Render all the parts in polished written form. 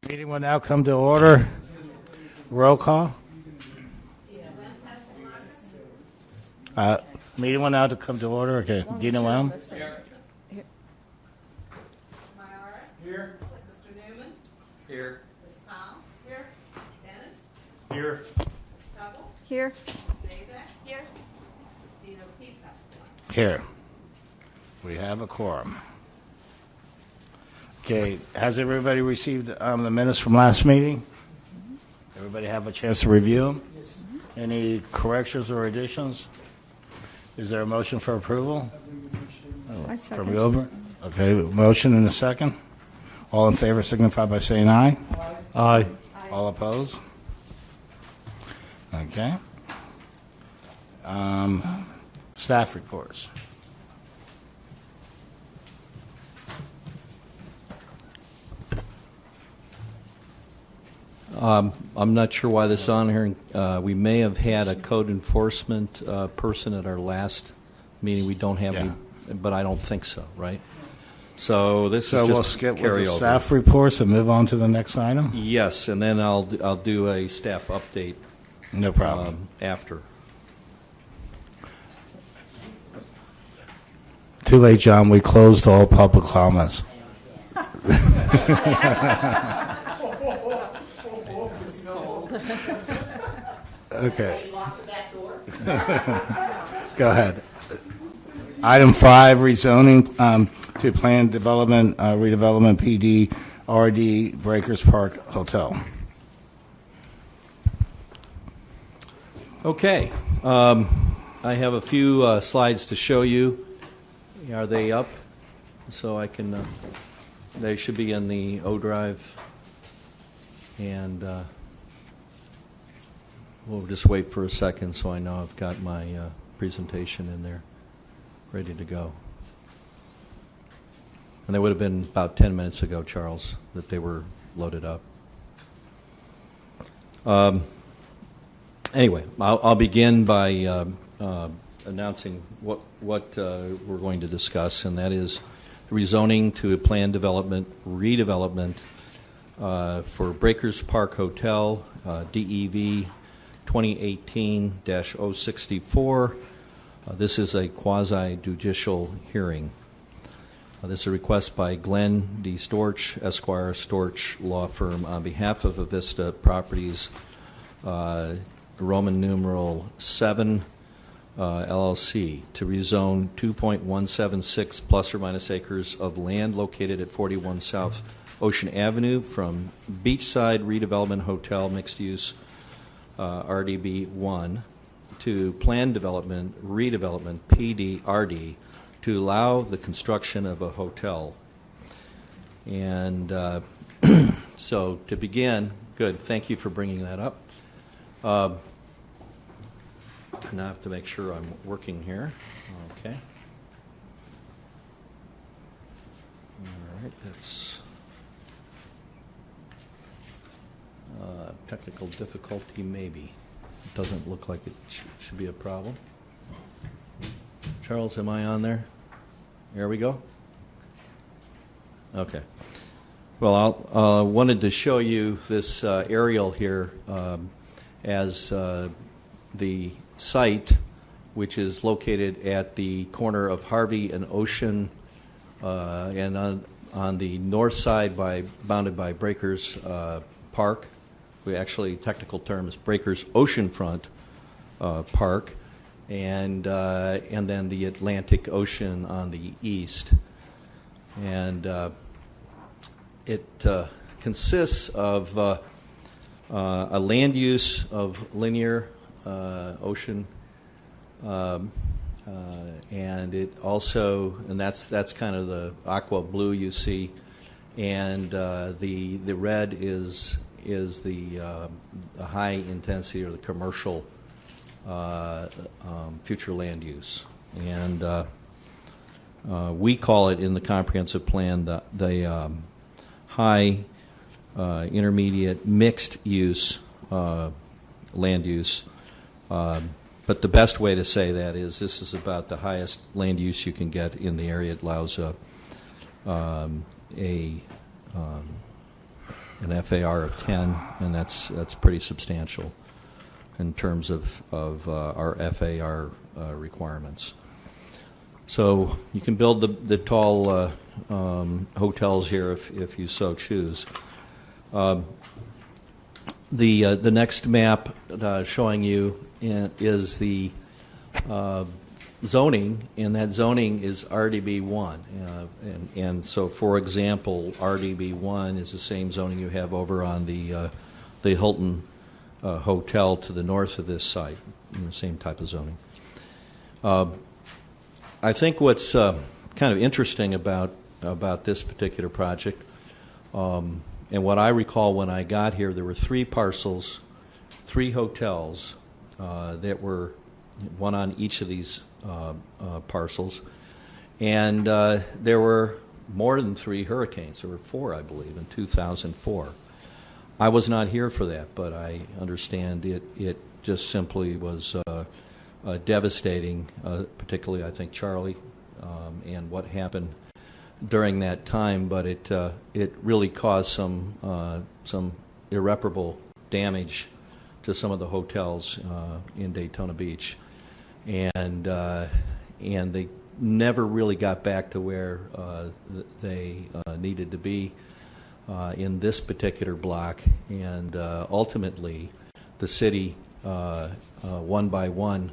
Meeting will now come to order. Roll call. Meeting will now to come to order. Okay, Dina Whelm. Here. Myara? Here. Mr. Newman? Here. Ms. Powell? Here. Dennis? Here. Ms. Tuggle? Here. Ms. Nazak? Here. Dino P. Pasquale. Here. We have a quorum. Okay, has everybody received the minutes from last meeting? Everybody have a chance to review them? Any corrections or additions? Is there a motion for approval? I From second. Gilbert? Okay, motion and a second. All in favor signify by saying aye. Aye. All opposed? Okay. Staff reports. I'm not sure why this is on here. We may have had a code enforcement person at our last meeting. We don't have any, but I don't think so, right? So this So is we'll just skip with carry the over. staff reports and move on to the next item? Yes, and then I'll do a staff update No problem. after. Too late, John. We closed all public comments. Okay. Go ahead. Item 5, rezoning to planned development, redevelopment PD, RD, Breakers Park Hotel. Okay. I have a few slides to show you. Are they up? So I can, they should be in the O drive. And we'll just wait for a second so I know I've got my presentation in there ready to go. And they would have been about 10 minutes ago, Charles, that they were loaded up. Anyway, I'll begin by announcing what we're going to discuss, and that is rezoning to a planned development, redevelopment for Breakers Park Hotel, DEV 2018-064. This is a quasi-judicial hearing. This is a request by Glenn D. Storch, Esquire, Storch Law Firm, on behalf of Avista Properties, Roman numeral 7, LLC, to rezone 2.176 plus or minus acres of land located at 41 South Ocean Avenue from Beachside Redevelopment Hotel Mixed Use RDB 1 to planned development, redevelopment PDRD to allow the construction of a hotel. And so to begin, good, thank you for bringing that up. Now I have to make sure I'm working here. Okay. All right, that's technical difficulty, maybe. It doesn't look like it should be a problem. Charles, am I on there? We go. Okay. Well, I wanted to show you this aerial here as the site, which is located at the corner of Harvey and Ocean, and on the north side bounded by Breakers Park. We actually, technical term is Breakers Oceanfront Park, and then the Atlantic Ocean on the east. And it consists of a land use of linear ocean, and it also, and that's kind of the aqua blue you see, and the red is the high intensity or the commercial future land use, and we call it in the comprehensive plan the high intermediate mixed use land use. But the best way to say that is this is about the highest land use you can get in the area. It allows an FAR of 10, and that's pretty substantial in terms of our FAR requirements. So you can build the tall hotels here if you so choose. The next map showing you is the zoning, and that zoning is RDB1. And so, for example, RDB1 is the same zoning you have over on the Hilton Hotel to the north of this site, in the same type of zoning. I think what's kind of interesting about this particular project, and what I recall when I got here, there were 3 parcels, 3 hotels that were one on each of these parcels, and there were more than 3 hurricanes. There were 4, I believe, in 2004. I was not here for that, but I understand it just simply was devastating, particularly, I think, Charlie, and what happened during that time. But it really caused some irreparable damage to some of the hotels in Daytona Beach, and they never really got back to where they needed to be in this particular block. And ultimately, the city, one by one,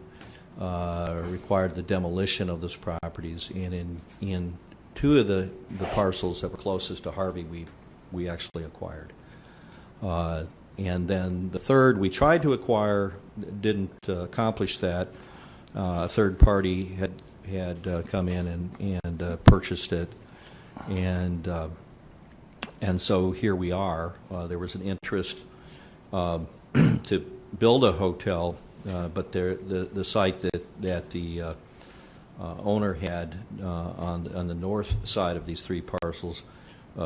required the demolition of those properties. And in 2 of the parcels that were closest to Harvey, we actually acquired. And then the 3rd we tried to acquire, didn't accomplish that. A third party had come in and purchased it, and so here we are. There was an interest to build a hotel, but the site that the owner had on the north side of these 3 parcels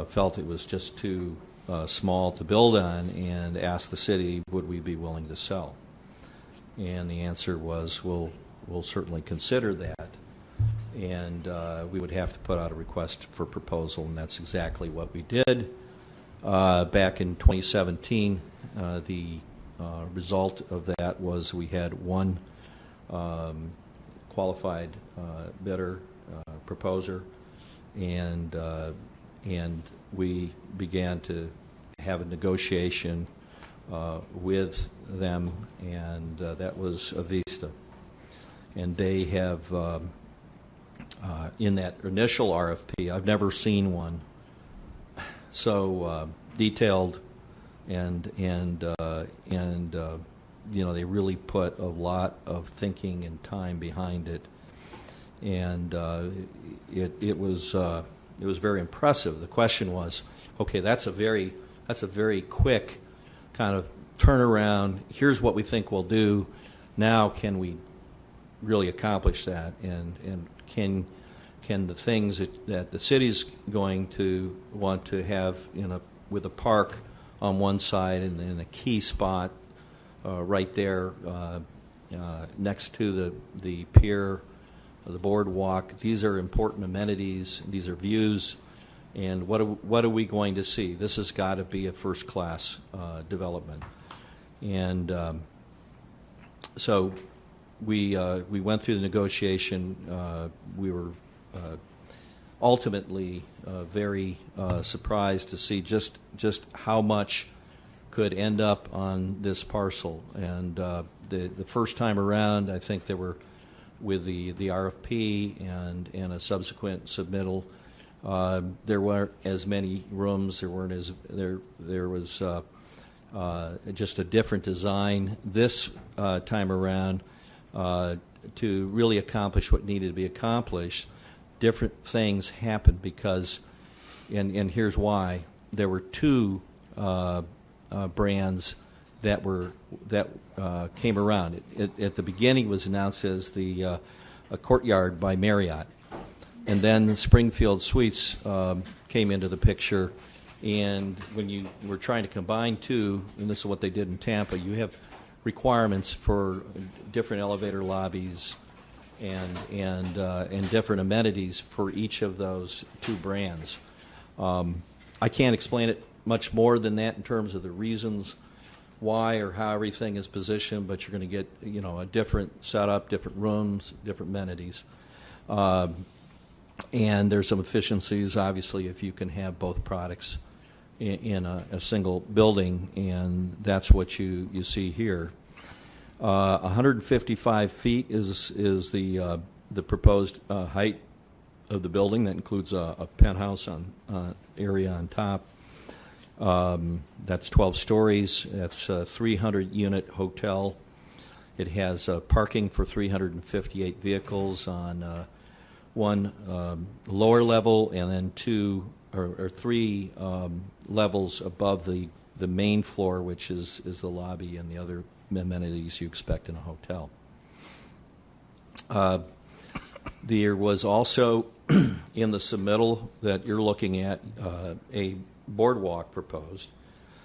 felt it was just too small to build on, and asked the city, would we be willing to sell? And the answer was, we'll certainly consider that, and we would have to put out a request for proposal, and that's exactly what we did. Back in 2017, the result of that was we had 1 qualified bidder, proposer, and we began to have a negotiation with them, and that was Avista. And they have, in that initial RFP, I've never seen one so detailed, and they really put a lot of thinking and time behind it, and it was very impressive. The question was, okay, that's a very quick kind of turnaround. Here's what we think we'll do. Now, can we really accomplish that? And can the things that the city's going to want to have with a park on one side and in a key spot right there next to the pier, the boardwalk. These are important amenities. These are views. And what are we going to see? This has got to be a first-class development. And so we went through the negotiation. We were ultimately very surprised to see just how much could end up on this parcel. And the first time around, I think there were, with the RFP and a subsequent submittal, there weren't as many rooms. There was just a different design this time around to really accomplish what needed to be accomplished. Different things happened because, and here's why, there were 2 brands that came around. At the beginning, it was announced as the Courtyard by Marriott, and then Springfield Suites came into the picture. And when you were trying to combine 2, and this is what they did in Tampa, you have requirements for different elevator lobbies and different amenities for each of those 2 brands. I can't explain it much more than that in terms of the reasons why or how everything is positioned, but you're going to get, a different setup, different rooms, different amenities. And there's some efficiencies, obviously, if you can have both products in a single building, and that's what you see here. 155 feet is the proposed height of the building. That includes a penthouse area on top. That's 12 stories. That's a 300-unit hotel. It has parking for 358 vehicles on one lower level, and then two or three levels above the main floor, which is the lobby and the other amenities you expect in a hotel. There was also in the submittal that you're looking at a boardwalk proposed.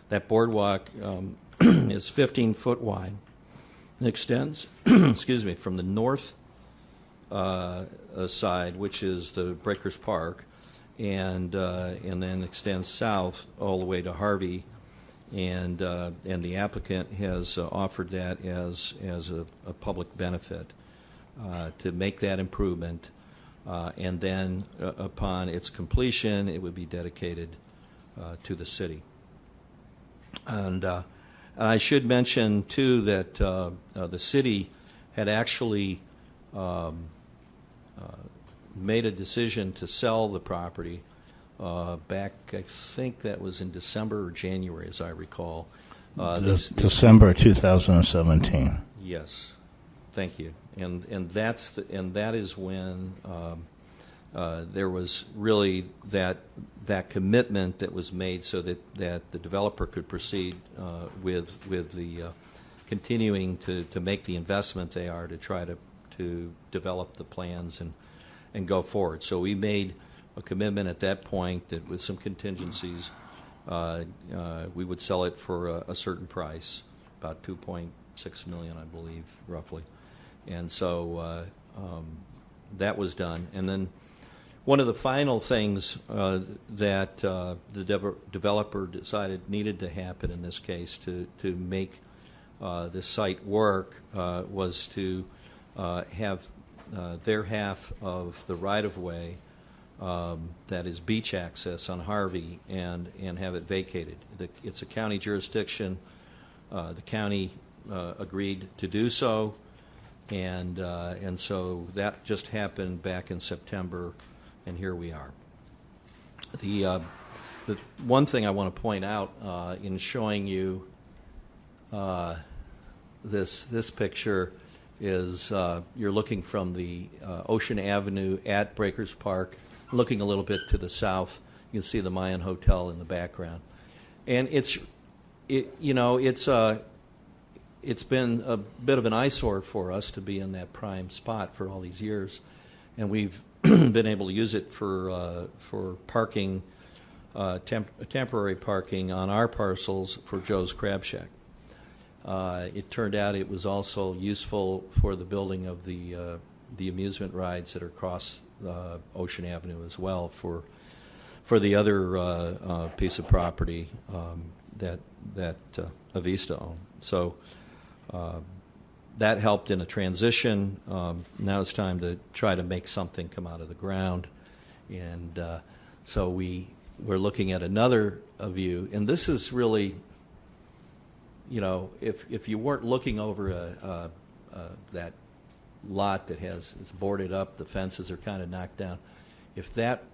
That boardwalk is 15 foot wide and extends, excuse me, from the north side, which is the Breakers Park, and then extends south all the way to Harvey, and the applicant has offered that as a public benefit to make that improvement, and then upon its completion, it would be dedicated to the city. And I should mention too that the city had actually made a decision to sell the property back, I think that was in December or January, as I recall. December 2017. Yes, thank you. And that is when there was really that commitment that was made so that the developer could proceed with the continuing to make the investment they are to try to develop the plans and go forward. So we made a commitment at that point that with some contingencies we would sell it for a certain price, about $2.6 million, I believe, roughly. And so that was done. And then one of the final things that the developer decided needed to happen in this case to make this site work was to have their half of the right-of-way that is beach access on Harvey and have it vacated. It's a county jurisdiction. The county agreed to do so, and so that just happened back in September, and here we are. The one thing I want to point out in showing you this picture is you're looking from the Ocean Avenue at Breakers Park, looking a little bit to the south. You can see the Mayan Hotel in the background, and it's been a bit of an eyesore for us to be in that prime spot for all these years, and we've been able to use it for parking, temporary parking on our parcels for Joe's Crab Shack. It turned out it was also useful for the building of the amusement rides that are across Ocean Avenue as well for the other piece of property that Avista owned. So that helped in a transition. Now it's time to try to make something come out of the ground, and so we're looking at another view, and this is really, if you weren't looking over that lot that it's boarded up, the fences are kind of knocked down. If that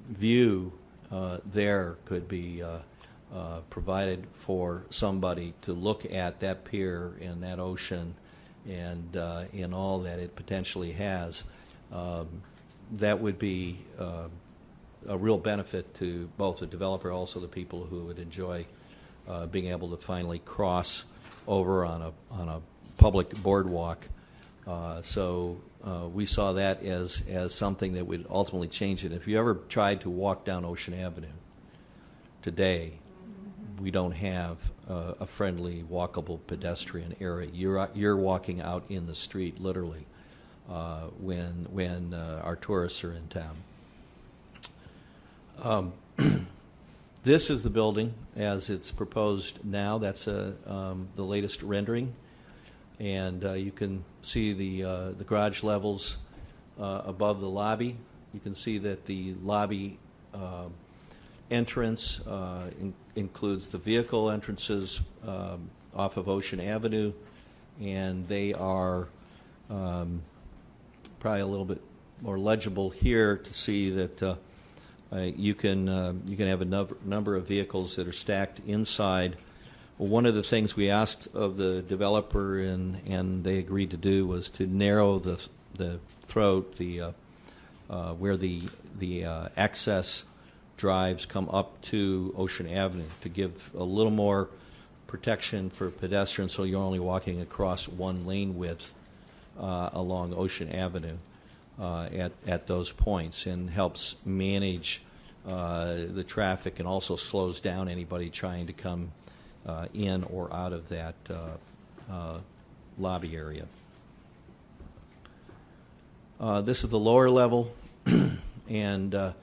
view there could be provided for somebody to look at that pier and that ocean and in all that it potentially has, that would be a real benefit to both the developer, also the people who would enjoy being able to finally cross over on a public boardwalk. So we saw that as something that would ultimately change it. If you ever tried to walk down Ocean Avenue today, we don't have a friendly, walkable pedestrian area. You're walking out in the street, literally, when our tourists are in town. This is the building as it's proposed now. That's the latest rendering. And you can see the garage levels above the lobby. You can see that the lobby entrance includes the vehicle entrances off of Ocean Avenue, and they are probably a little bit more legible here to see that you can have a number of vehicles that are stacked inside. Well, one of the things we asked of the developer and they agreed to do was to narrow the throat, where the access drives come up to Ocean Avenue to give a little more protection for pedestrians, so you're only walking across one lane width along Ocean Avenue at those points, and helps manage the traffic and also slows down anybody trying to come in or out of that lobby area. This is the lower level, and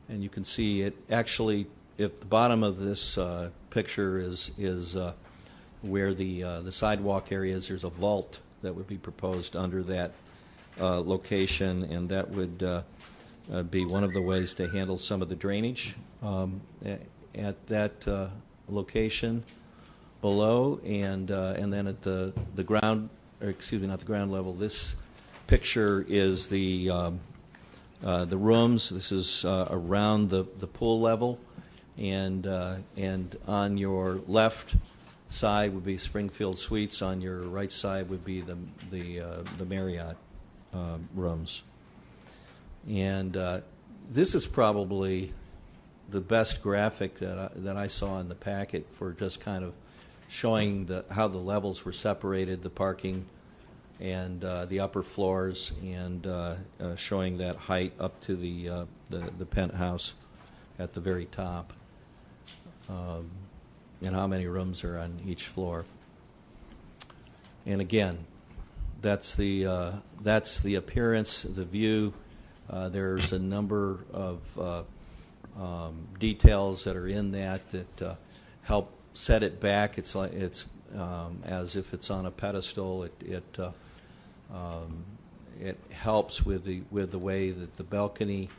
you can see it actually. If the bottom of this picture is where the sidewalk area is, there's a vault that would be proposed under that location, and that would be one of the ways to handle some of the drainage at that location below, and then at the ground, or excuse me, not the ground level. This picture is the rooms. This is around the pool level, and on your left side would be Springfield Suites. On your right side would be the Marriott rooms. And this is probably the best graphic that I saw in the packet for just kind of showing how the levels were separated, the parking and the upper floors, and showing that height up to the penthouse at the very top, and how many rooms are on each floor. And again, that's the appearance, the view. There's a number of details that are in that help set it back. It's like it's as if it's on a pedestal. It helps with the way that the balcony,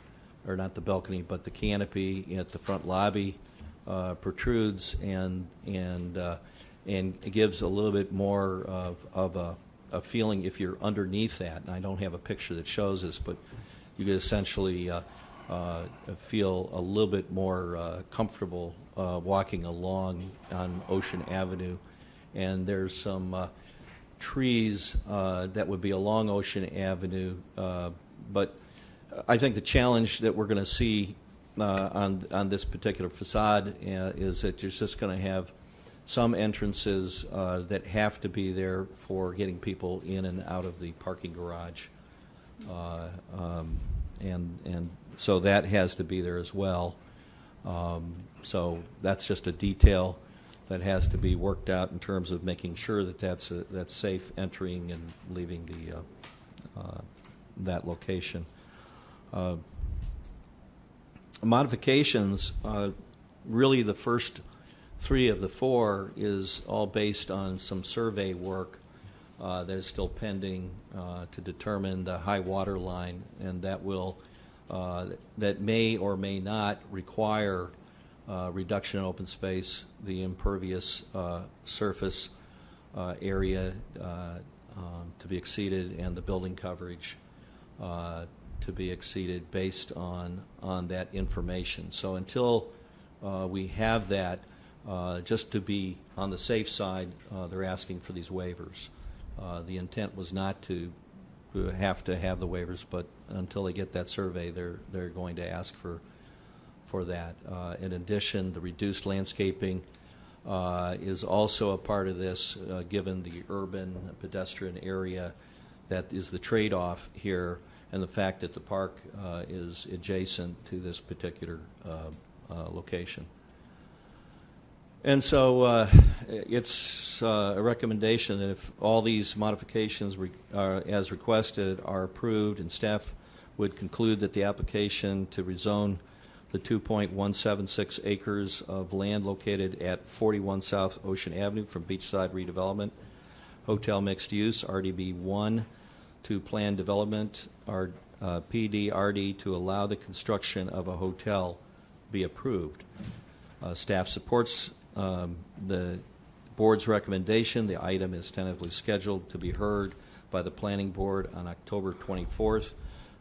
or not the balcony, but the canopy at the front lobby protrudes, and it gives a little bit more of a feeling if you're underneath that. And I don't have a picture that shows this, but you could essentially feel a little bit more comfortable walking along on Ocean Avenue. And there's some trees that would be along Ocean Avenue, but I think the challenge that we're going to see on this particular facade is that you're just going to have some entrances that have to be there for getting people in and out of the parking garage, and so that has to be there as well. So that's just a detail that has to be worked out in terms of making sure that that's safe entering and leaving that location. Modifications, really the first 3 of the 4 is all based on some survey work that is still pending to determine the high water line, and that may or may not require reduction in open space, the impervious surface area to be exceeded, and the building coverage to be exceeded based on that information. So until we have that, just to be on the safe side, they're asking for these waivers. The intent was not to have the waivers, but until they get that survey, they're going to ask for that. In addition, the reduced landscaping is also a part of this, given the urban pedestrian area that is the trade-off here, and the fact that the park is adjacent to this particular location. And so it's a recommendation that if all these modifications as requested are approved, and staff would conclude that the application to rezone the 2.176 acres of land located at 41 South Ocean Avenue from Beachside Redevelopment, Hotel Mixed Use, RDB1, to Plan Development, PDRD, to allow the construction of a hotel be approved. Staff supports the board's recommendation. The item is tentatively scheduled to be heard by the Planning Board on October 24th.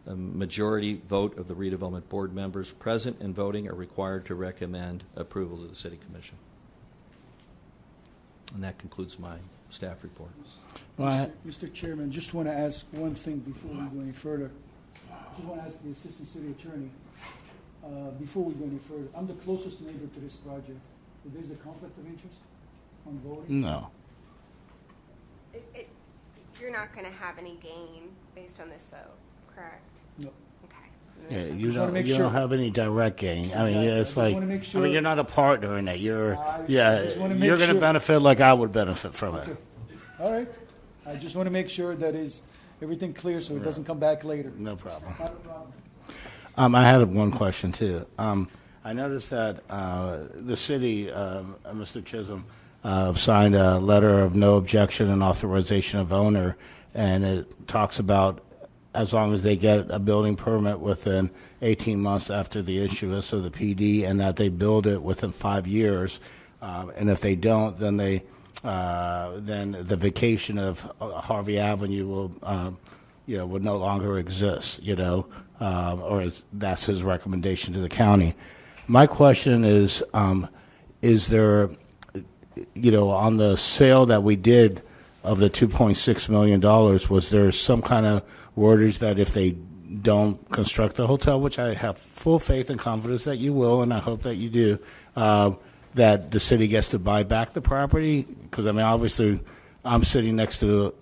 A majority vote of the redevelopment board members present and voting are required to recommend approval to the City Commission. And that concludes my staff report. Well, Mr. Chairman, just want to ask one thing before we go any further. Just want to ask the Assistant City Attorney, before we go any further, I'm the closest neighbor to this project. There's a conflict of interest on voting? no. You're not going to have any gain based on this vote, correct? No. Okay. Yeah, you just wanna don't. make You sure. don't have any direct gain. I mean, Exactly. yeah, I it's just like. wanna make I sure- mean, you're not a partner in it. You're. I Yeah, just wanna make you're going to sure- benefit like I would benefit from it. Okay. All right. I just want to make sure that is everything clear so it doesn't come back later. No problem. Not a problem. I had one question too. I noticed that the city, Mr. Chisholm, signed a letter of no objection and authorization of owner, and it talks about as long as they get a building permit within 18 months after the issuance of the PD, and that they build it within 5 years, and if they don't, then then the vacation of Harvey Avenue will, would no longer exist, that's his recommendation to the county. My question is there, on the sale that we did of the $2.6 million, was there some kind of wordage that if they don't construct the hotel, which I have full faith and confidence that you will, and I hope that you do, that the city gets to buy back the property? Because, I mean, obviously, I'm sitting next to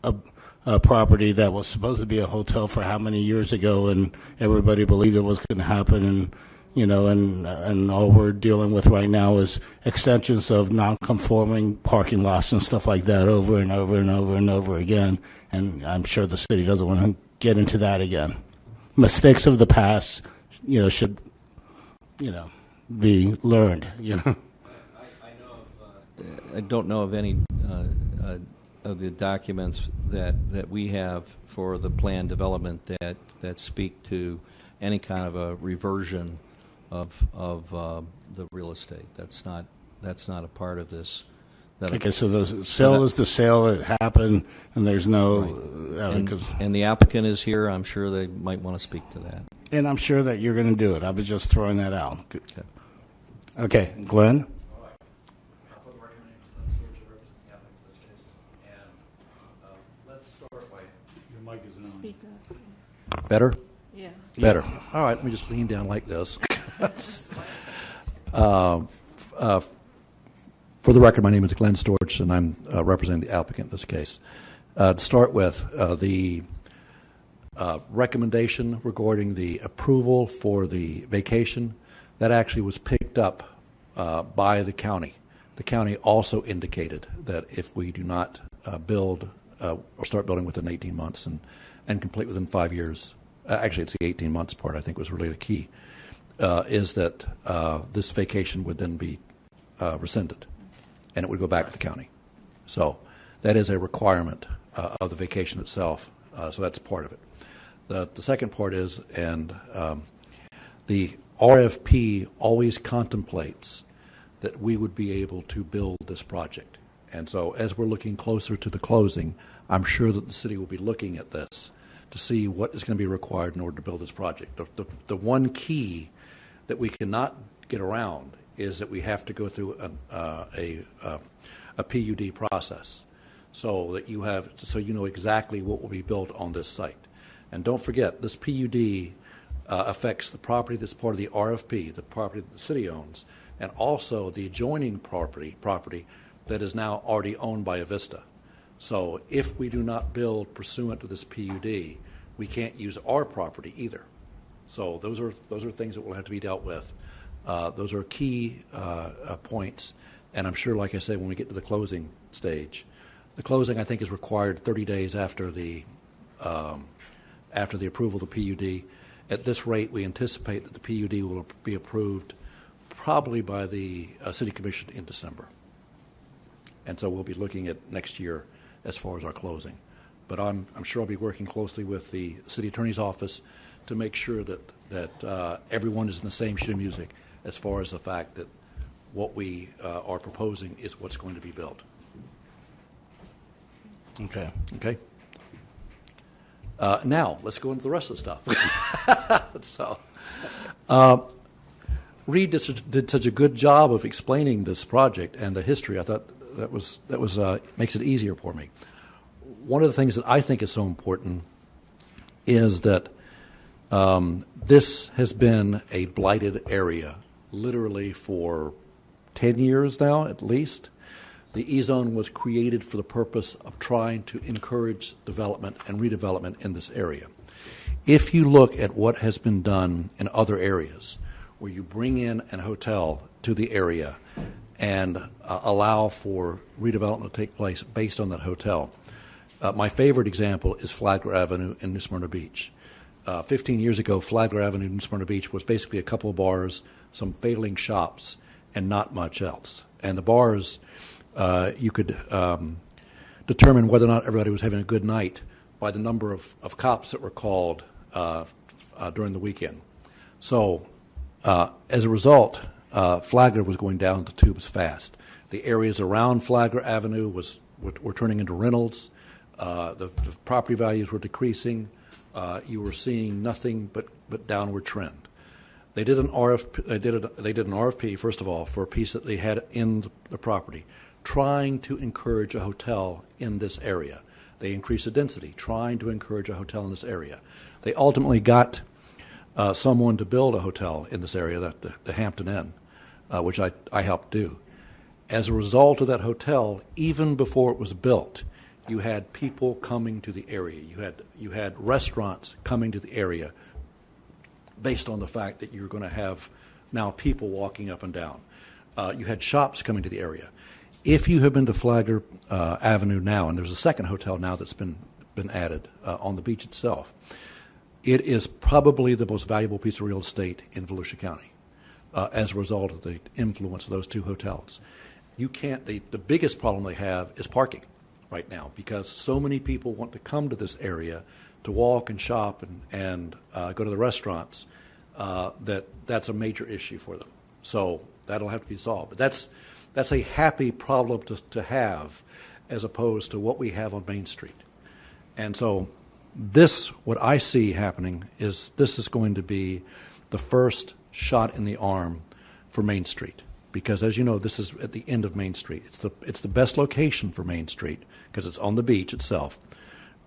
a property that was supposed to be a hotel for how many years ago, and everybody believed it was going to happen, and all we're dealing with right now is extensions of non-conforming parking lots and stuff like that over and over and over and over again, and I'm sure the city doesn't want to get into that again. Mistakes of the past, should, be learned, I don't know of any of the documents that we have for the plan development that speak to any kind of a reversion of the real estate. That's not a part of this. Okay, so the sale is the sale that happened, and there's no... And the applicant is here. I'm sure they might want to speak to that. And I'm sure that you're going to do it. I was just throwing that out. Okay, Glenn? For the recommendation, Glenn Stewart, represent the applicant in this case. And let's start by... Your mic isn't on. Speak up. Better? Yeah. Better. All right, let me just lean down like this. For the record, my name is Glenn Storch, and I'm representing the applicant in this case. To start with, the recommendation regarding the approval for the vacation, that actually was picked up by the county. The county also indicated that if we do not build or start building within 18 months and complete within 5 years, actually it's the 18 months part I think was really the key, is that this vacation would then be rescinded, and it would go back to the county. So that is a requirement of the vacation itself, so that's part of it. The second part is, and the RFP always contemplates that we would be able to build this project. And so as we're looking closer to the closing, I'm sure that the city will be looking at this to see what is going to be required in order to build this project. The one key that we cannot get around is that we have to go through a PUD process so that you know exactly what will be built on this site. And don't forget, this PUD affects the property that's part of the RFP, the property that the city owns, and also the adjoining property that is now already owned by Avista. So if we do not build pursuant to this PUD, we can't use our property either. So those are things that will have to be dealt with. Those are key points, and I'm sure, like I said, when we get to the closing stage, the closing I think is required 30 days after the approval of the PUD. At this rate, we anticipate that the PUD will be approved probably by the City Commission in December. And so we'll be looking at next year as far as our closing. But I'm sure I'll be working closely with the City Attorney's Office to make sure that everyone is in the same sheet of music as far as the fact that what we are proposing is what's going to be built. Okay. Okay? Now, let's go into the rest of the stuff. Reed did such a good job of explaining this project and the history. I thought that was makes it easier for me. One of the things that I think is so important is that this has been a blighted area literally for 10 years now, at least. The E-zone was created for the purpose of trying to encourage development and redevelopment in this area. If you look at what has been done in other areas, where you bring in a hotel to the area and allow for redevelopment to take place based on that hotel, my favorite example is Flagler Avenue in New Smyrna Beach. 15 years ago, Flagler Avenue in New Smyrna Beach was basically a couple of bars, some failing shops, and not much else. And the bars, you could determine whether or not everybody was having a good night by the number of cops that were called during the weekend. So as a result, Flagler was going down the tubes fast. The areas around Flagler Avenue were turning into rentals. The property values were decreasing. You were seeing nothing but downward trend. They did an RFP. They did an RFP first of all for a piece that they had in the property, trying to encourage a hotel in this area. They increased the density, trying to encourage a hotel in this area. They ultimately got someone to build a hotel in this area, the Hampton Inn, which I helped do. As a result of that hotel, even before it was built, you had people coming to the area. You had restaurants coming to the area based on the fact that you're going to have now people walking up and down. You had shops coming to the area. If you have been to Flagler Avenue now, and there's a second hotel now that's been added on the beach itself, it is probably the most valuable piece of real estate in Volusia County as a result of the influence of those two hotels. You can't. The biggest problem they have is parking right now, because so many people want to come to this area to walk and shop and go to the restaurants that's a major issue for them. So that'll have to be solved. But that's a happy problem to have, as opposed to what we have on Main Street. And so what I see happening is this is going to be the first shot in the arm for Main Street, because as you know, this is at the end of Main Street. It's the best location for Main Street because it's on the beach itself.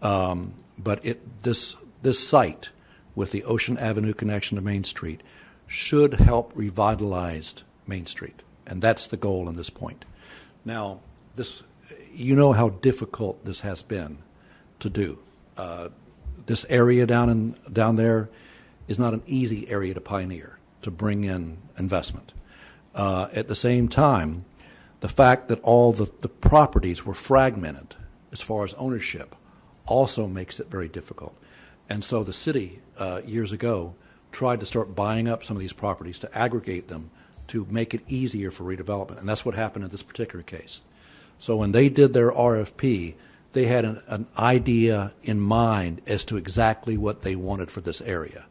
But this site with the Ocean Avenue connection to Main Street should help revitalize Main Street, and that's the goal in this point. Now, you know how difficult this has been to do. This area down there is not an easy area to pioneer, to bring in investment. At the same time, the fact that all the properties were fragmented as far as ownership also makes it very difficult. And so the city, years ago, tried to start buying up some of these properties to aggregate them to make it easier for redevelopment. And that's what happened in this particular case. So when they did their RFP, they had an idea in mind as to exactly what they wanted for this area.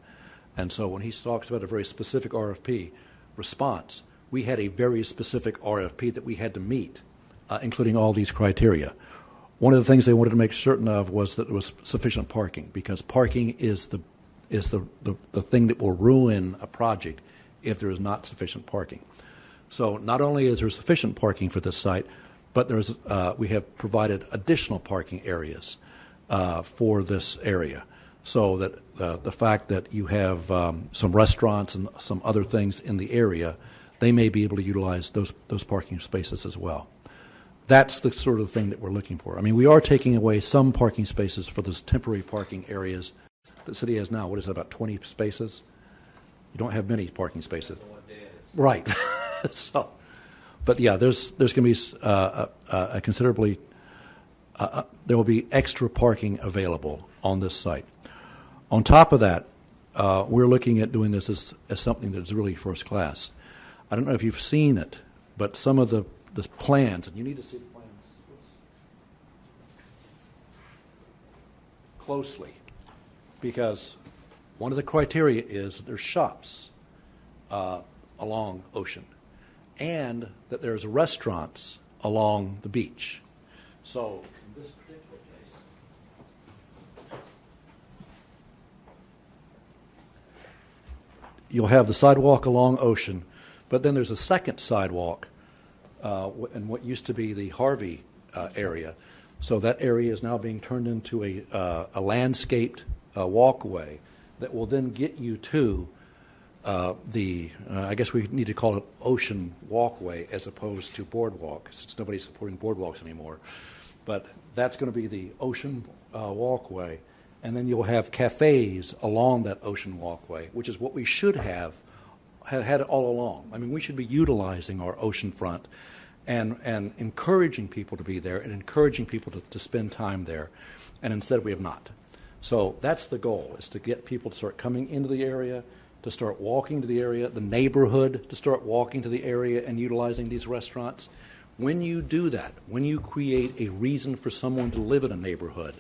And so when he talks about a very specific RFP response, we had a very specific RFP that we had to meet, including all these criteria. One of the things they wanted to make certain of was that there was sufficient parking, because parking is the thing that will ruin a project if there is not sufficient parking. So not only is there sufficient parking for this site, but we have provided additional parking areas for this area, so that the fact that you have some restaurants and some other things in the area, they may be able to utilize those parking spaces as well. That's the sort of thing that we're looking for. I mean, we are taking away some parking spaces for those temporary parking areas the city has now. What is it, about 20 spaces? You don't have many parking spaces. Right. So, but yeah, there's going to be a considerably, there will be extra parking available on this site. On top of that, we're looking at doing this as something that's really first class. I don't know if you've seen it, but some of the plans, and you need to see the plans closely, because one of the criteria is that there's shops along Ocean, and that there's restaurants along the beach. So in this particular case, you'll have the sidewalk along Ocean, but then there's a second sidewalk in what used to be the Harvey area. So that area is now being turned into a landscaped walkway that will then get you to I guess we need to call it Ocean Walkway as opposed to Boardwalk, since nobody's supporting boardwalks anymore. But that's going to be the Ocean Walkway. And then you'll have cafes along that Ocean Walkway, which is what we should have had all along. I mean, we should be utilizing our ocean front and encouraging people to be there and encouraging people to spend time there. And instead we have not. So that's the goal, is to get people to start coming into the area, to start walking to the area, the neighborhood to start walking to the area and utilizing these restaurants. When you do that, when you create a reason for someone to live in a neighborhood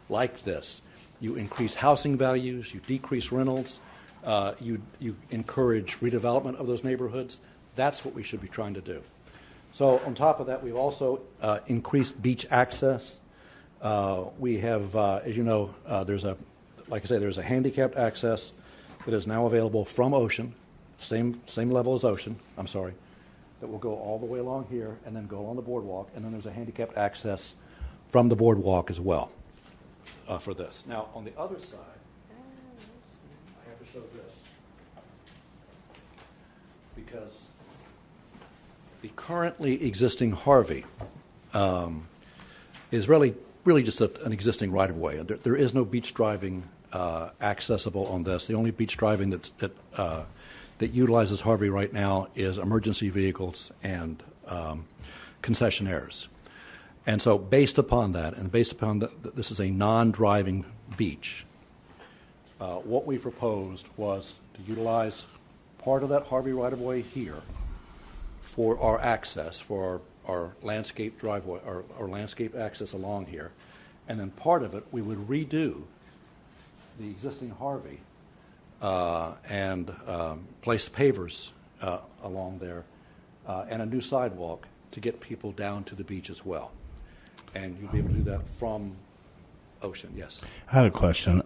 like this, you increase housing values, you decrease rentals, you encourage redevelopment of those neighborhoods. That's what we should be trying to do. So on top of that, we've also increased beach access. We have, as you know, there's a handicapped access that is now available from Ocean, same level as Ocean, that will go all the way along here and then go along the boardwalk, and then there's a handicapped access from the boardwalk as well for this. Now, on the other side, I have to show this, because the currently existing Harvey is really just an existing right-of-way. There is no beach driving accessible on this. The only beach driving that utilizes Harvey right now is emergency vehicles and concessionaires. And so based upon that, and based upon that this is a non-driving beach, what we proposed was to utilize part of that Harvey right-of-way here for our access, for our landscape driveway, our landscape access along here. And then part of it, we would redo the existing Harvey and place pavers along there and a new sidewalk to get people down to the beach as well. And you'll be able to do that from Ocean, yes. I had a question.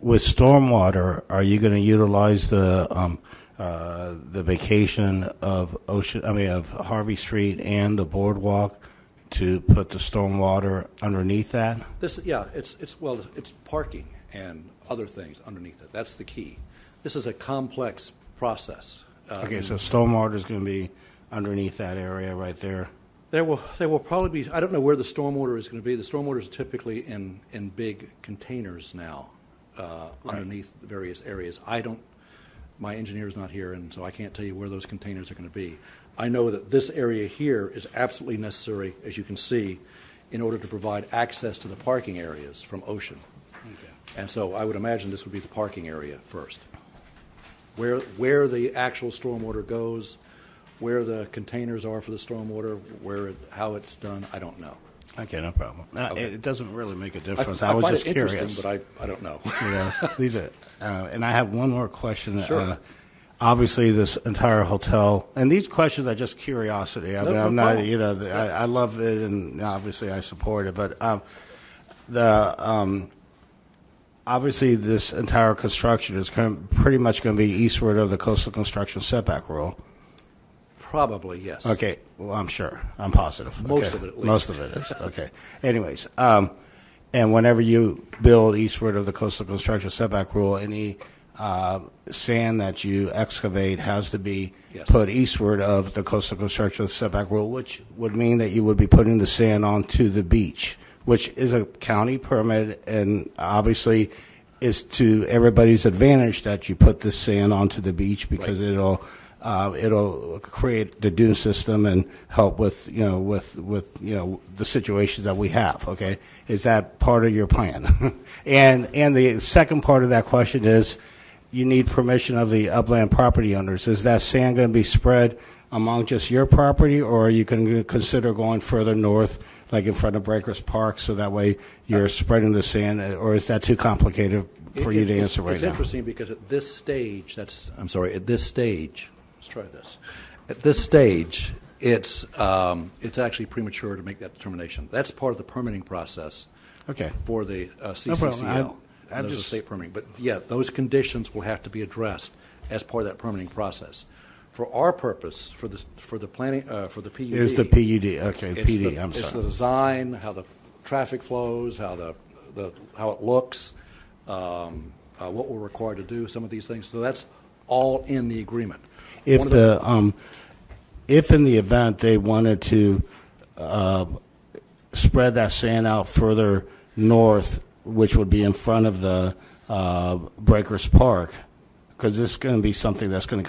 With stormwater, are you going to utilize the vacation of of Harvey Street and the boardwalk to put the stormwater underneath that? It's parking and other things underneath it. That's the key. This is a complex process. Okay, so stormwater is going to be underneath that area right there. There will probably be. I don't know where the stormwater is going to be. The stormwater is typically in big containers now, underneath various areas. My engineer's not here, and so I can't tell you where those containers are going to be. I know that this area here is absolutely necessary, as you can see, in order to provide access to the parking areas from Ocean. Okay. And so I would imagine this would be the parking area first. Where the actual stormwater goes, where the containers are for the stormwater, how it's done, I don't know. Okay, no problem. Okay. It doesn't really make a difference. I was find just it curious. interesting, but I don't know. These are, and I have one more question. Sure. Obviously, this entire hotel, and these questions are just curiosity. I mean, I'm not, problem. I love it, and obviously I support it. But obviously, this entire construction is pretty much going to be eastward of the coastal construction setback rule. Probably, yes. Okay, well, I'm sure. I'm positive. Most of it, at least. Most of it is. Okay. Anyways, and whenever you build eastward of the coastal construction setback rule, any sand that you excavate has to be put eastward of the coastal construction setback rule, which would mean that you would be putting the sand onto the beach, which is a county permit, and obviously is to everybody's advantage that you put the sand onto the beach because it'll it'll create the dune system and help with the situations that we have. Okay, is that part of your plan? and the second part of that question is, you need permission of the upland property owners. Is that sand going to be spread among just your property, or are you going to consider going further north, like in front of Breakers Park, so that way you're spreading the sand, or is that too complicated for you to answer right now? It's interesting because at this stage, let's try this. At this stage, it's actually premature to make that determination. That's part of the permitting process. Okay. For the No problem. CCCL. Those are state permitting. But yeah, those conditions will have to be addressed as part of that permitting process. For our purpose, for the planning, for the PUD. Is the PUD, okay, PD, I'm It's the sorry. design, how the traffic flows, how how it looks, what we're required to do, some of these things. So that's all in the agreement. If if in the event they wanted to spread that sand out further north, which would be in front of the Breakers Park, because this is going to be something that's going to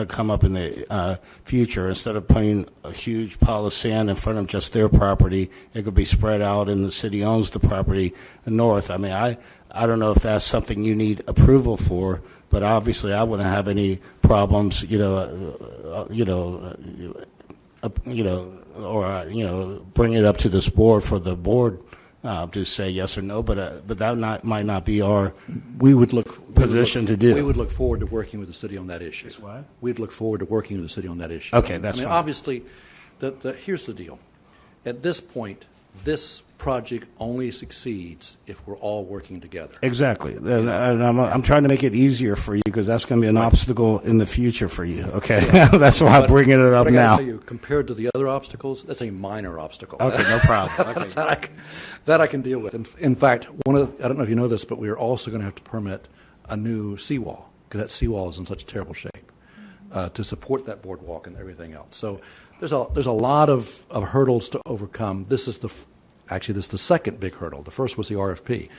come up in the future. Instead of putting a huge pile of sand in front of just their property, it could be spread out, and the city owns the property north. I mean, I don't know if that's something you need approval for, but obviously I wouldn't have any problems, bring it up to this board for the board to say yes or no. But that might not be our position to do. We would look forward to working with the city on that issue. What? We'd look forward to working with the city on that issue. Okay, that's fine. Obviously, here's the deal. At this point, this project only succeeds if we're all working together. Exactly. And I'm trying to make it easier for you, because that's going to be an obstacle in the future for you, okay? That's why I'm bringing it up but I now. gotta tell you, compared to the other obstacles, that's a minor obstacle. Okay, no problem. Okay. that I can deal with. In fact, I don't know if you know this, but we are also going to have to permit a new seawall, because that seawall is in such terrible shape to support that boardwalk and everything else. So there's a lot of hurdles to overcome. This is the second big hurdle. The first was the RFP.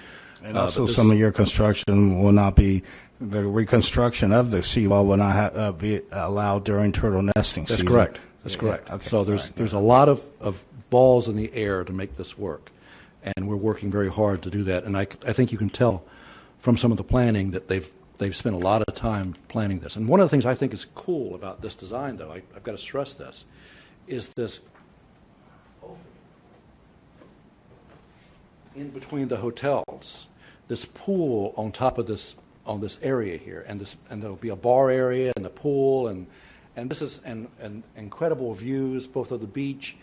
And also some of your construction will not be, the reconstruction of the seawall will not be allowed during turtle nesting season. That's correct. Okay. So there's a lot of balls in the air to make this work, and we're working very hard to do that. And I think you can tell from some of the planning that they've spent a lot of time planning this. And one of the things I think is cool about this design, though, I've got to stress this, is this in between the hotels, this pool on top of this area here, and there'll be a bar area and a pool, and this is and incredible views both of the beach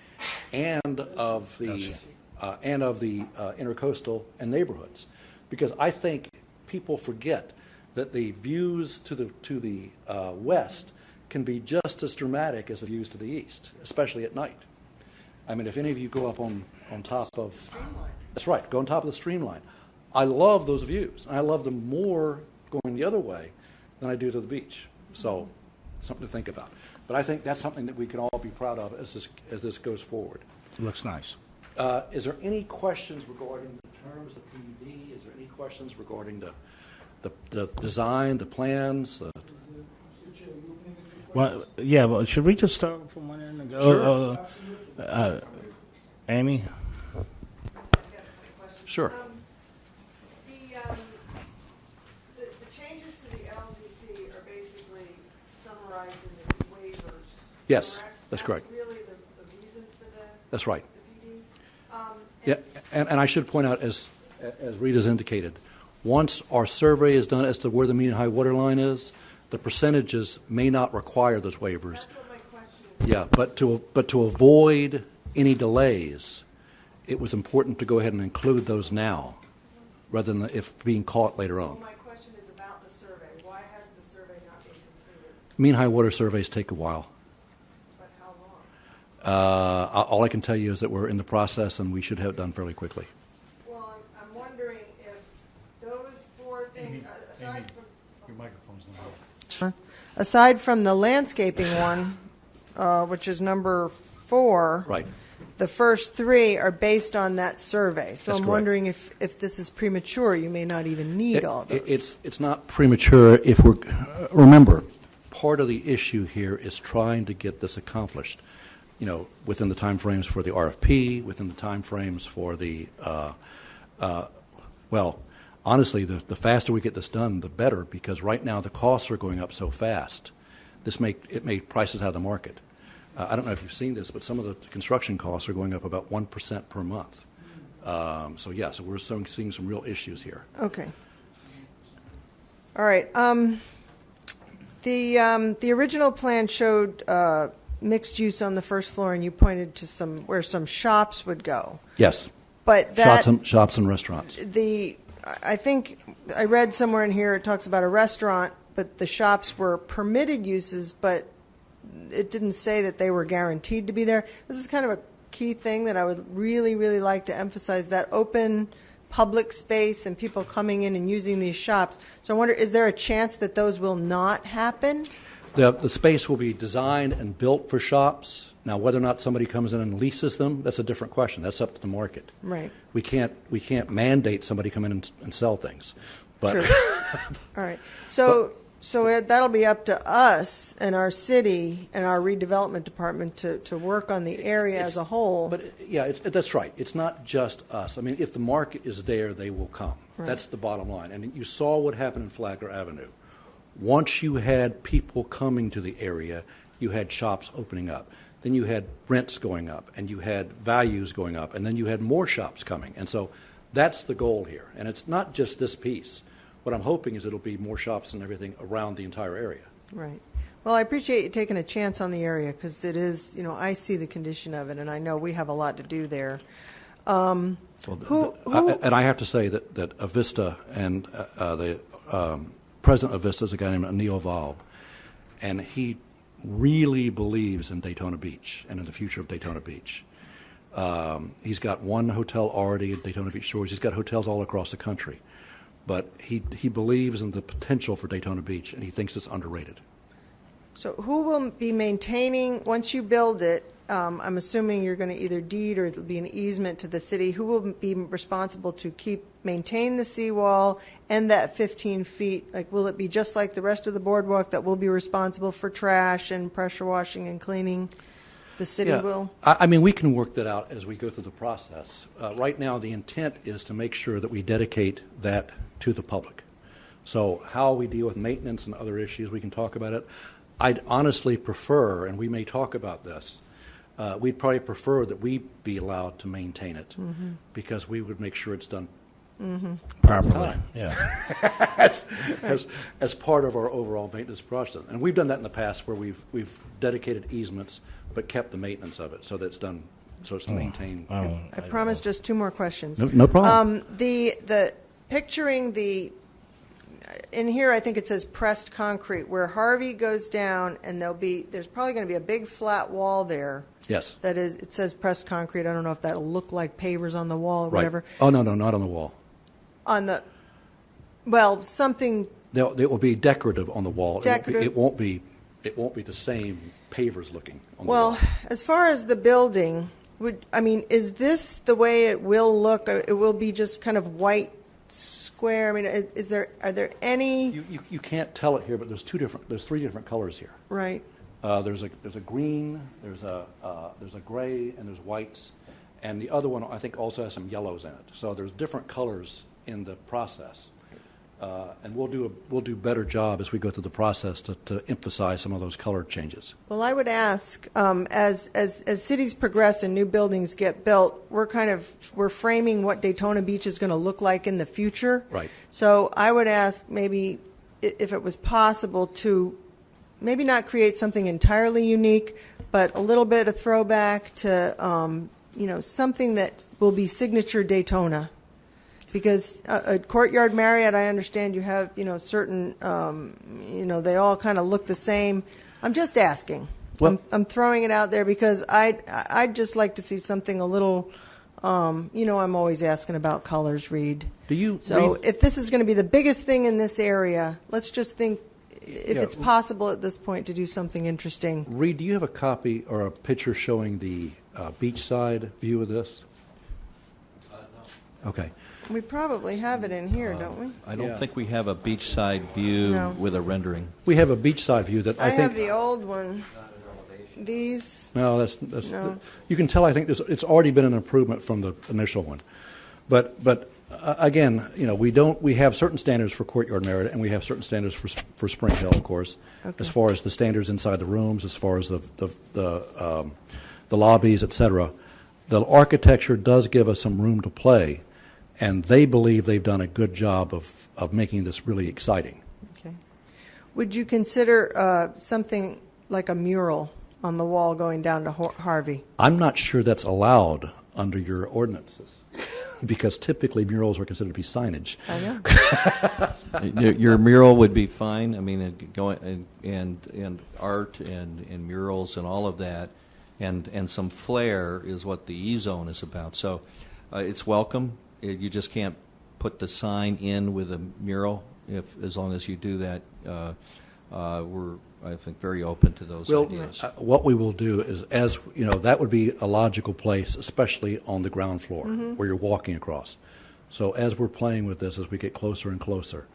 and of the intercoastal and neighborhoods, because I think people forget that the views to the west can be just as dramatic as the views to the east, especially at night. I mean, if any of you go up on top of Streamline. That's right, go on top of the Streamline. I love those views. I love them more going the other way than I do to the beach. So, something to think about. But I think that's something that we can all be proud of as this goes forward. It looks nice. Is there any questions regarding the terms of PUD? Is there any questions regarding the design, the plans? Well, yeah. Well, should we just start from one end and go? Sure. Amy. Sure. The changes to the LDC are basically summarized in the waivers. Yes, correct? that's correct. Really the reason for That's right. the PD. Yeah, and I should point out, as Rita's indicated, once our survey is done as to where the mean high water line is, the percentages may not require those waivers. That's what my question is. Yeah, but to avoid any delays, it was important to go ahead and include those now, rather than if being caught later on. Well, my question is about the survey. Why has the survey not been completed? Mean high water surveys take a while. But how long? All I can tell you is that we're in the process, and we should have it done fairly quickly. Well, I'm wondering if those four things, aside from... Your microphone's not on. Aside from the landscaping one, which is number 4, Right. the first 3 are based on that survey. So That's I'm correct. wondering if this is premature. You may not even need all those. It's not premature if we're remember, part of the issue here is trying to get this accomplished, within the timeframes for the RFP, within the timeframes for the, honestly, the faster we get this done, the better, because right now the costs are going up so fast. It made prices out of the market. I don't know if you've seen this, but some of the construction costs are going up about 1% per month. So we're seeing some real issues here. Okay. All right. The original plan showed mixed use on the first floor, and you pointed to where some shops would go. Yes. But that shops and restaurants. I think I read somewhere in here it talks about a restaurant, but the shops were permitted uses, but it didn't say that they were guaranteed to be there. This is kind of a key thing that I would really, really like to emphasize, that open public space and people coming in and using these shops. So I wonder, is there a chance that those will not happen? The space will be designed and built for shops. Now, whether or not somebody comes in and leases them, that's a different question. That's up to the market. Right. We can't mandate somebody come in and sell things. But True. All right. So that'll be up to us and our city and our redevelopment department to work on the area as a whole. But that's right. It's not just us. I mean, if the market is there, they will come. Right. That's the bottom line. And you saw what happened in Flagler Avenue. Once you had people coming to the area, you had shops opening up. Then you had rents going up, and you had values going up, and then you had more shops coming. And so that's the goal here. And it's not just this piece. What I'm hoping is it'll be more shops and everything around the entire area. Right. Well, I appreciate you taking a chance on the area, because it is, I see the condition of it, and I know we have a lot to do there. And I have to say that Avista and the president of Avista is a guy named Anil Valb, and he really believes in Daytona Beach and in the future of Daytona Beach. He's got one hotel already at Daytona Beach Shores. He's got hotels all across the country. But he believes in the potential for Daytona Beach, and he thinks it's underrated. So who will be maintaining, once you build it, I'm assuming you're going to either deed or it'll be an easement to the city. Who will be responsible to maintain the seawall and that 15 feet? Like, will it be just like the rest of the boardwalk that will be responsible for trash and pressure washing and cleaning? The city will? I mean, we can work that out as we go through the process. Right now, the intent is to make sure that we dedicate that to the public. So how we deal with maintenance and other issues, we can talk about it. I'd honestly prefer, and we may talk about this, we'd probably prefer that we be allowed to maintain it, because we would make sure it's done Properly. Yeah. as part of our overall maintenance process. And we've done that in the past where we've dedicated easements but kept the maintenance of it so that it's done, so it's maintained. I promise just two more questions. No problem. The picturing in here, I think it says pressed concrete, where Harvey goes down, and there's probably going to be a big flat wall there. Yes. That is, it says pressed concrete. I don't know if that'll look like pavers on the wall or Right. whatever. Oh, no, not on the wall. Something. It will be decorative on the wall. Decorative. It won't be the same pavers looking on the Well, wall. as far as the building, is this the way it will look? It will be just kind of white square. I mean, are there any? You can't tell it here, but there's three different colors here. Right. There's a green, there's a gray, and there's whites, and the other one I think also has some yellows in it. So there's different colors in the process, and we'll do a better job as we go through the process to emphasize some of those color changes. Well, I would ask, as cities progress and new buildings get built, we're framing what Daytona Beach is going to look like in the future. Right. So I would ask maybe if it was possible to maybe not create something entirely unique, but a little bit of throwback to something that will be signature Daytona. Because at Courtyard Marriott, I understand you have, certain, they all kind of look the same. I'm just asking. Well, I'm throwing it out there because I'd just like to see something a little, I'm always asking about colors, Reed. If this is going to be the biggest thing in this area, let's just think if it's possible at this point to do something interesting. Reed, do you have a copy or a picture showing the beachside view of this? No. Okay. We probably have it in here, don't we? I don't Yeah. think we have a beachside view No. with a rendering. We have a beachside view that I I have think. the old one. These, No, that's No. you can tell. I think it's already been an improvement from the initial one, but again, we have certain standards for Courtyard Merit, and we have certain standards for Spring Hill, of course, Okay. as far as the standards inside the rooms, as far as the lobbies, etc. The architecture does give us some room to play, and they believe they've done a good job of making this really exciting. okay. Would you consider something like a mural on the wall going down to Harvey? I'm not sure that's allowed under your ordinances, because typically murals are considered to be signage. I know. Your mural would be fine. I mean, and art and murals and all of that, and some flair is what the E-zone is about. So it's welcome. You just can't put the sign in with a mural. As long as you do that, we're, I think, very open to those ideas. What we will do is, as you know, that would be a logical place, especially on the ground floor where you're walking across. So as we're playing with this, as we get closer and closer,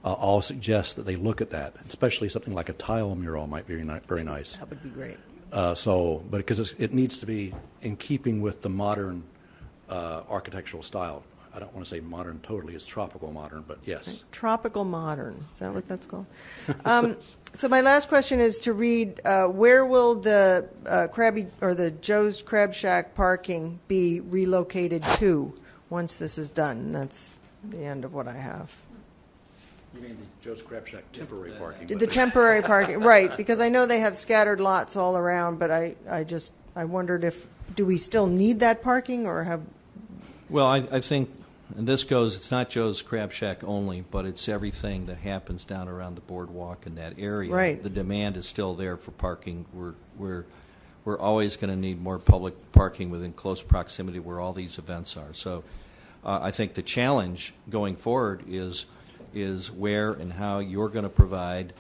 I'll suggest that they look at that, especially something like a tile mural might be very nice. That would be great. But because it needs to be in keeping with the modern architectural style. I don't want to say modern totally; it's tropical modern, but yes. Tropical modern. Is that what that's called? So my last question is to read, where will the Krabby or the Joe's Crab Shack parking be relocated to once this is done? That's the end of what I have. You mean the Joe's Crab Shack temporary parking? The temporary parking, right, because I know they have scattered lots all around, but I wondered do we still need that parking or have... Well, I think, and this goes, it's not Joe's Crab Shack only, but it's everything that happens down around the boardwalk in that area. Right. The demand is still there for parking. We're always going to need more public parking within close proximity where all these events are. So I think the challenge going forward is where and how you're going to provide,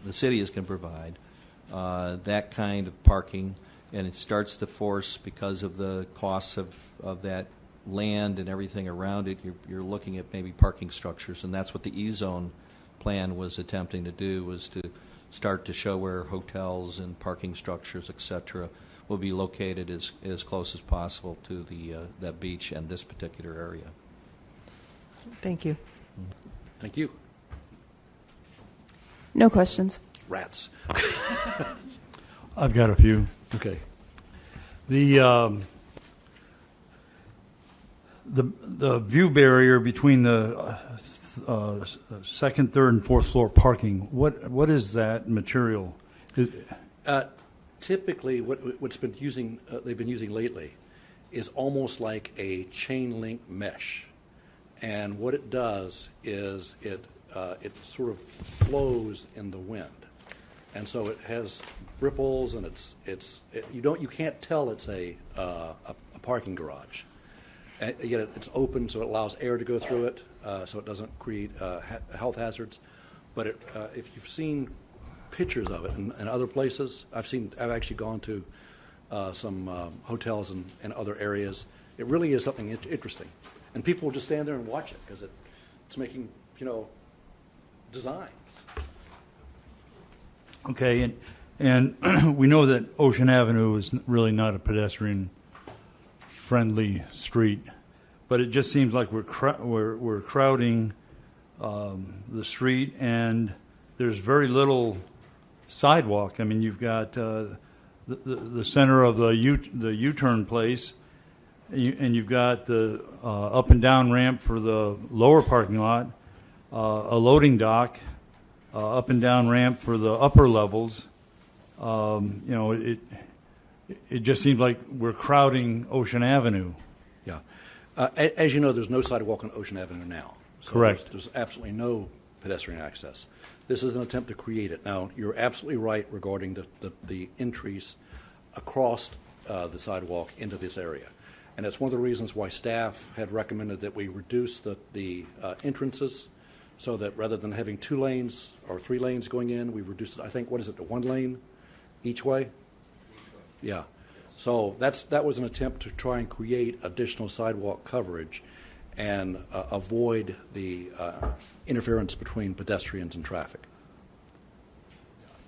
the city is going to provide, that kind of parking, and it starts to force, because of the costs of that land and everything around it, you're looking at maybe parking structures, and that's what the E-zone plan was attempting to do, was to start to show where hotels and parking structures, et cetera, will be located as close as possible to that beach and this particular area. Thank you. Thank you. No questions. Rats. I've got a few. Okay. The view barrier between the second, third, and fourth floor parking. What is that material? Typically, what's been they've been using lately is almost like a chain link mesh, and what it does is it sort of flows in the wind, and so it has ripples, and you can't tell it's a parking garage. And yet it's open, so it allows air to go through it, so it doesn't create health hazards. But if you've seen pictures of it in other places, I've actually gone to some hotels and other areas. It really is something interesting, and people will just stand there and watch it because it's making designs. Okay, and we know that Ocean Avenue is really not a pedestrian-friendly street, but it just seems like we're crowding the street, and there's very little sidewalk. I mean, you've got the center of the U-turn place, and you've got the up and down ramp for the lower parking lot, a loading dock, up and down ramp for the upper levels. It just seems like we're crowding Ocean Avenue. Yeah. As you know, there's no sidewalk on Ocean Avenue now. So Correct. There's absolutely no pedestrian access. This is an attempt to create it. Now, you're absolutely right regarding the entries across the sidewalk into this area. And that's one of the reasons why staff had recommended that we reduce the entrances so that rather than having 2 lanes or 3 lanes going in, we reduced it, I think, to 1 lane each way? Yeah. So that was an attempt to try and create additional sidewalk coverage. and avoid the interference between pedestrians and traffic.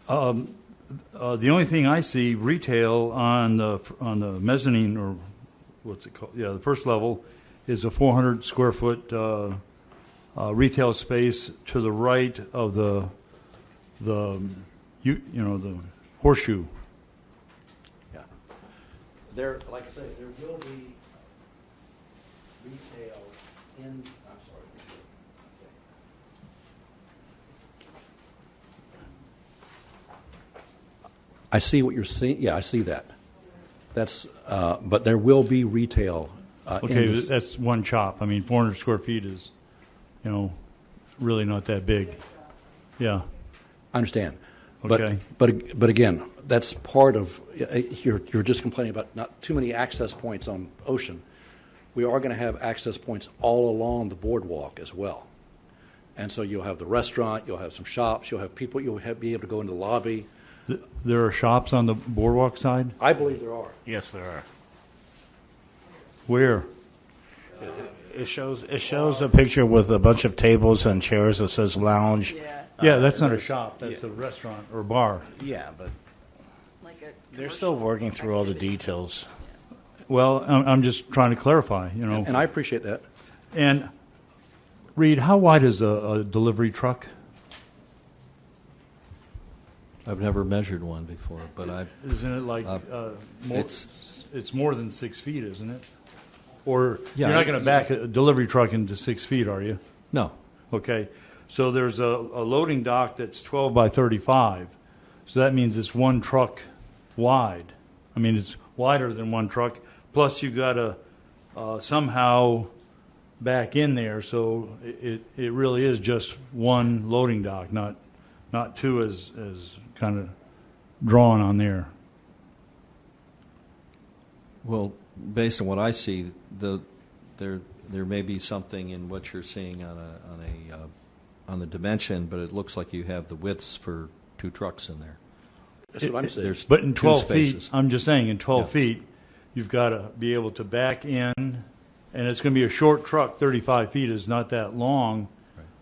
The only thing I see retail on the mezzanine, or what's it called? Yeah, the first level is a 400 square foot retail space to the right of the horseshoe. Yeah. There, like I say, there will be retail in. I'm sorry. I see what you're seeing. Yeah, I see that. That's, but there will be retail. Okay, that's one shop. I mean, 400 square feet is, really not that big. Yeah. I understand. Okay. But again, that's part of, you're just complaining about not too many access points on Ocean. We are going to have access points all along the boardwalk as well. And so you'll have the restaurant, you'll have some shops, you'll have people, be able to go into the lobby. There are shops on the boardwalk side? I believe there are. Yes, there are. Where? It shows a picture with a bunch of tables and chairs that says lounge. Yeah, that's not a shop. That's a restaurant or bar. Yeah, but Like they're still working through all the details. Well, I'm just trying to clarify, And I appreciate that. And, Reed, how wide is a delivery truck? I've never measured one before, but Isn't it like more? It's more than 6 feet, isn't it? Or Yeah, you're not going to back a delivery truck into 6 feet, are you? no. Okay. So there's a loading dock that's 12 by 35. So that means it's one truck wide. I mean, it's wider than one truck. Plus, you got to somehow back in there. So it really is just one loading dock, not two as kind of drawn on there. Well, based on what I see, there may be something in what you're seeing on the dimension, but it looks like you have the widths for two trucks in there. That's what I'm saying. There's But in two 12 feet, spaces. I'm just saying, in 12 Yeah. feet, you've got to be able to back in, and it's going to be a short truck. 35 feet is not that long,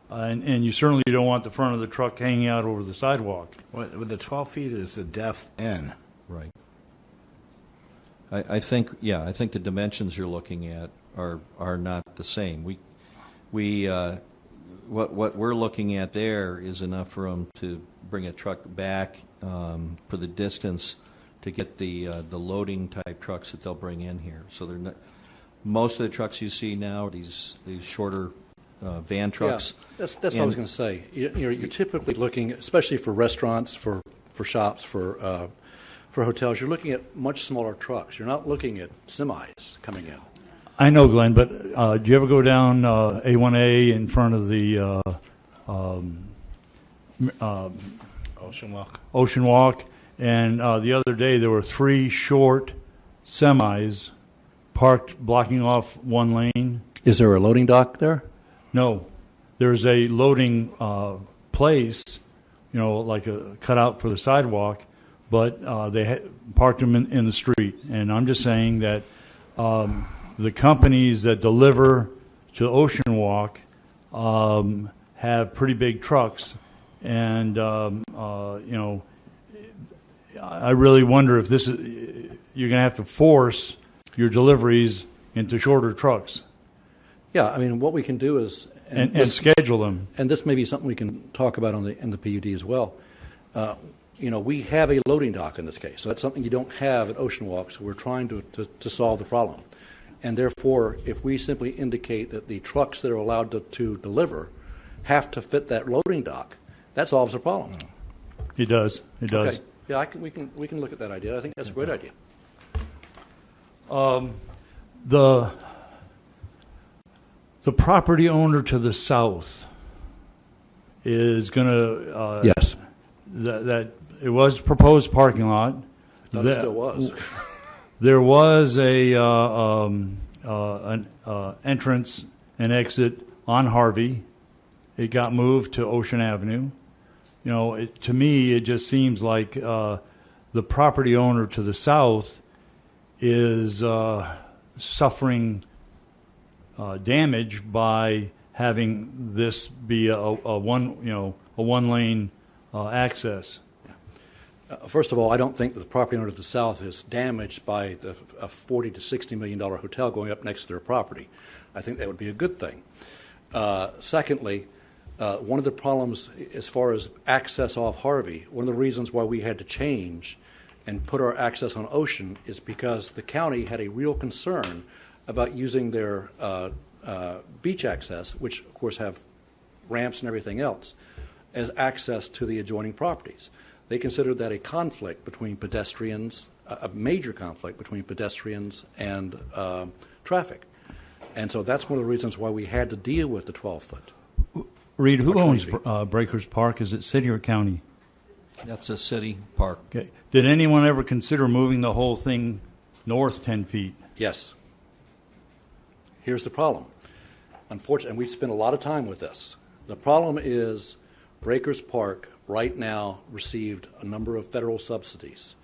and you certainly don't want the front of the truck hanging out over the sidewalk. With the 12 feet is the depth in. Right. I think the dimensions you're looking at are not the same. What we're looking at there is enough room to bring a truck back for the distance to get the loading type trucks that they'll bring in here. So they're not. Most of the trucks you see now are these shorter van trucks. Yeah, that's what I was going to say. You're typically looking, especially for restaurants, for shops, for hotels, you're looking at much smaller trucks. You're not looking at semis coming in. I know, Glenn, but do you ever go down A1A in front of the Ocean Walk. Ocean Walk? And the other day there were 3 short semis parked, blocking off one lane. Is there a loading dock there? No, there's a loading place, like a cutout for the sidewalk, but they parked them in the street. And I'm just saying that the companies that deliver to Ocean Walk have pretty big trucks, and I really wonder if this is you're going to have to force your deliveries into shorter trucks. Yeah, I mean, what we can do is And schedule them. And this may be something we can talk about in the PUD as well. We have a loading dock in this case, so that's something you don't have at Ocean Walk. So we're trying to solve the problem, and therefore, if we simply indicate that the trucks that are allowed to deliver have to fit that loading dock, that solves the problem. It does. It does. Okay. Yeah, we can look at that idea. I think that's a great idea. The property owner to the south is going to Yes. That it was proposed parking lot. I thought it still was. There was an entrance and exit on Harvey. It got moved to Ocean Avenue. To me, it just seems like the property owner to the south is suffering damage by having this be a one lane access. First of all, I don't think that the property owner to the south is damaged by a $40 to $60 million hotel going up next to their property. I think that would be a good thing. Secondly, one of the problems as far as access off Harvey, one of the reasons why we had to change and put our access on Ocean is because the county had a real concern about using their beach access, which of course have ramps and everything else, as access to the adjoining properties. They considered that a conflict between pedestrians, a major conflict between pedestrians and traffic. And so that's one of the reasons why we had to deal with the 12-foot. Reed, who owns Breakers Park? Is it city or county? That's a city park. Okay. Did anyone ever consider moving the whole thing north 10 feet? Yes. Here's the problem. Unfortunately, and we've spent a lot of time with this. The problem is Breakers Park right now received a number of federal subsidies.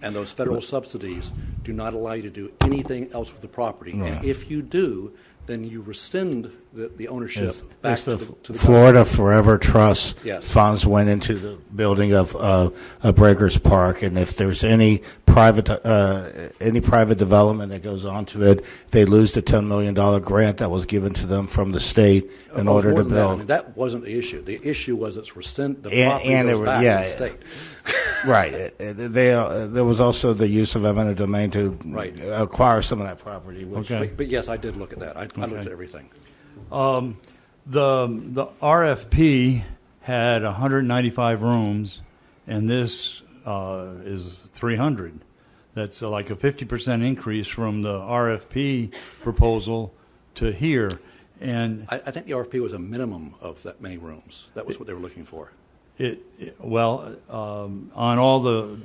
And those federal subsidies do not allow you to do anything else with the property. Right. And if you do, then you rescind the ownership back to the Florida government. Forever Trust Yes. funds went into the building of Breakers Park, and if there's any private development that goes onto it, they lose the $10 million grant that was given to them from the state in order to build. That. I mean, that wasn't the issue. The issue was it's rescind the property goes back to the state. Right. There was also the use of eminent domain to acquire some of that property. Okay. But yes, I did look at that. I looked at everything. The RFP had 195 rooms, and this is 300. That's like a 50% increase from the RFP proposal to here. And I think the RFP was a minimum of that many rooms. That was what they were looking for. On all the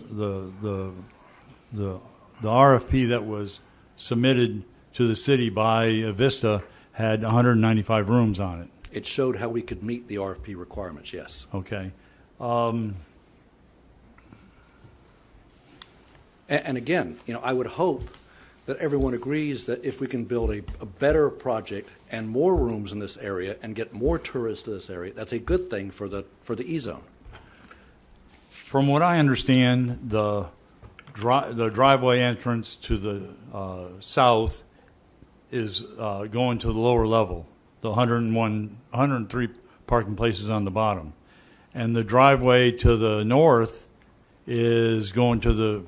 RFP that was submitted to the city by Vista had 195 rooms on it. It showed how we could meet the RFP requirements, yes. Okay. And again, I would hope that everyone agrees that if we can build a better project and more rooms in this area and get more tourists to this area, that's a good thing for the E-zone. From what I understand, the driveway entrance to the south is going to the lower level, the 103 parking places on the bottom. And the driveway to the north is going to the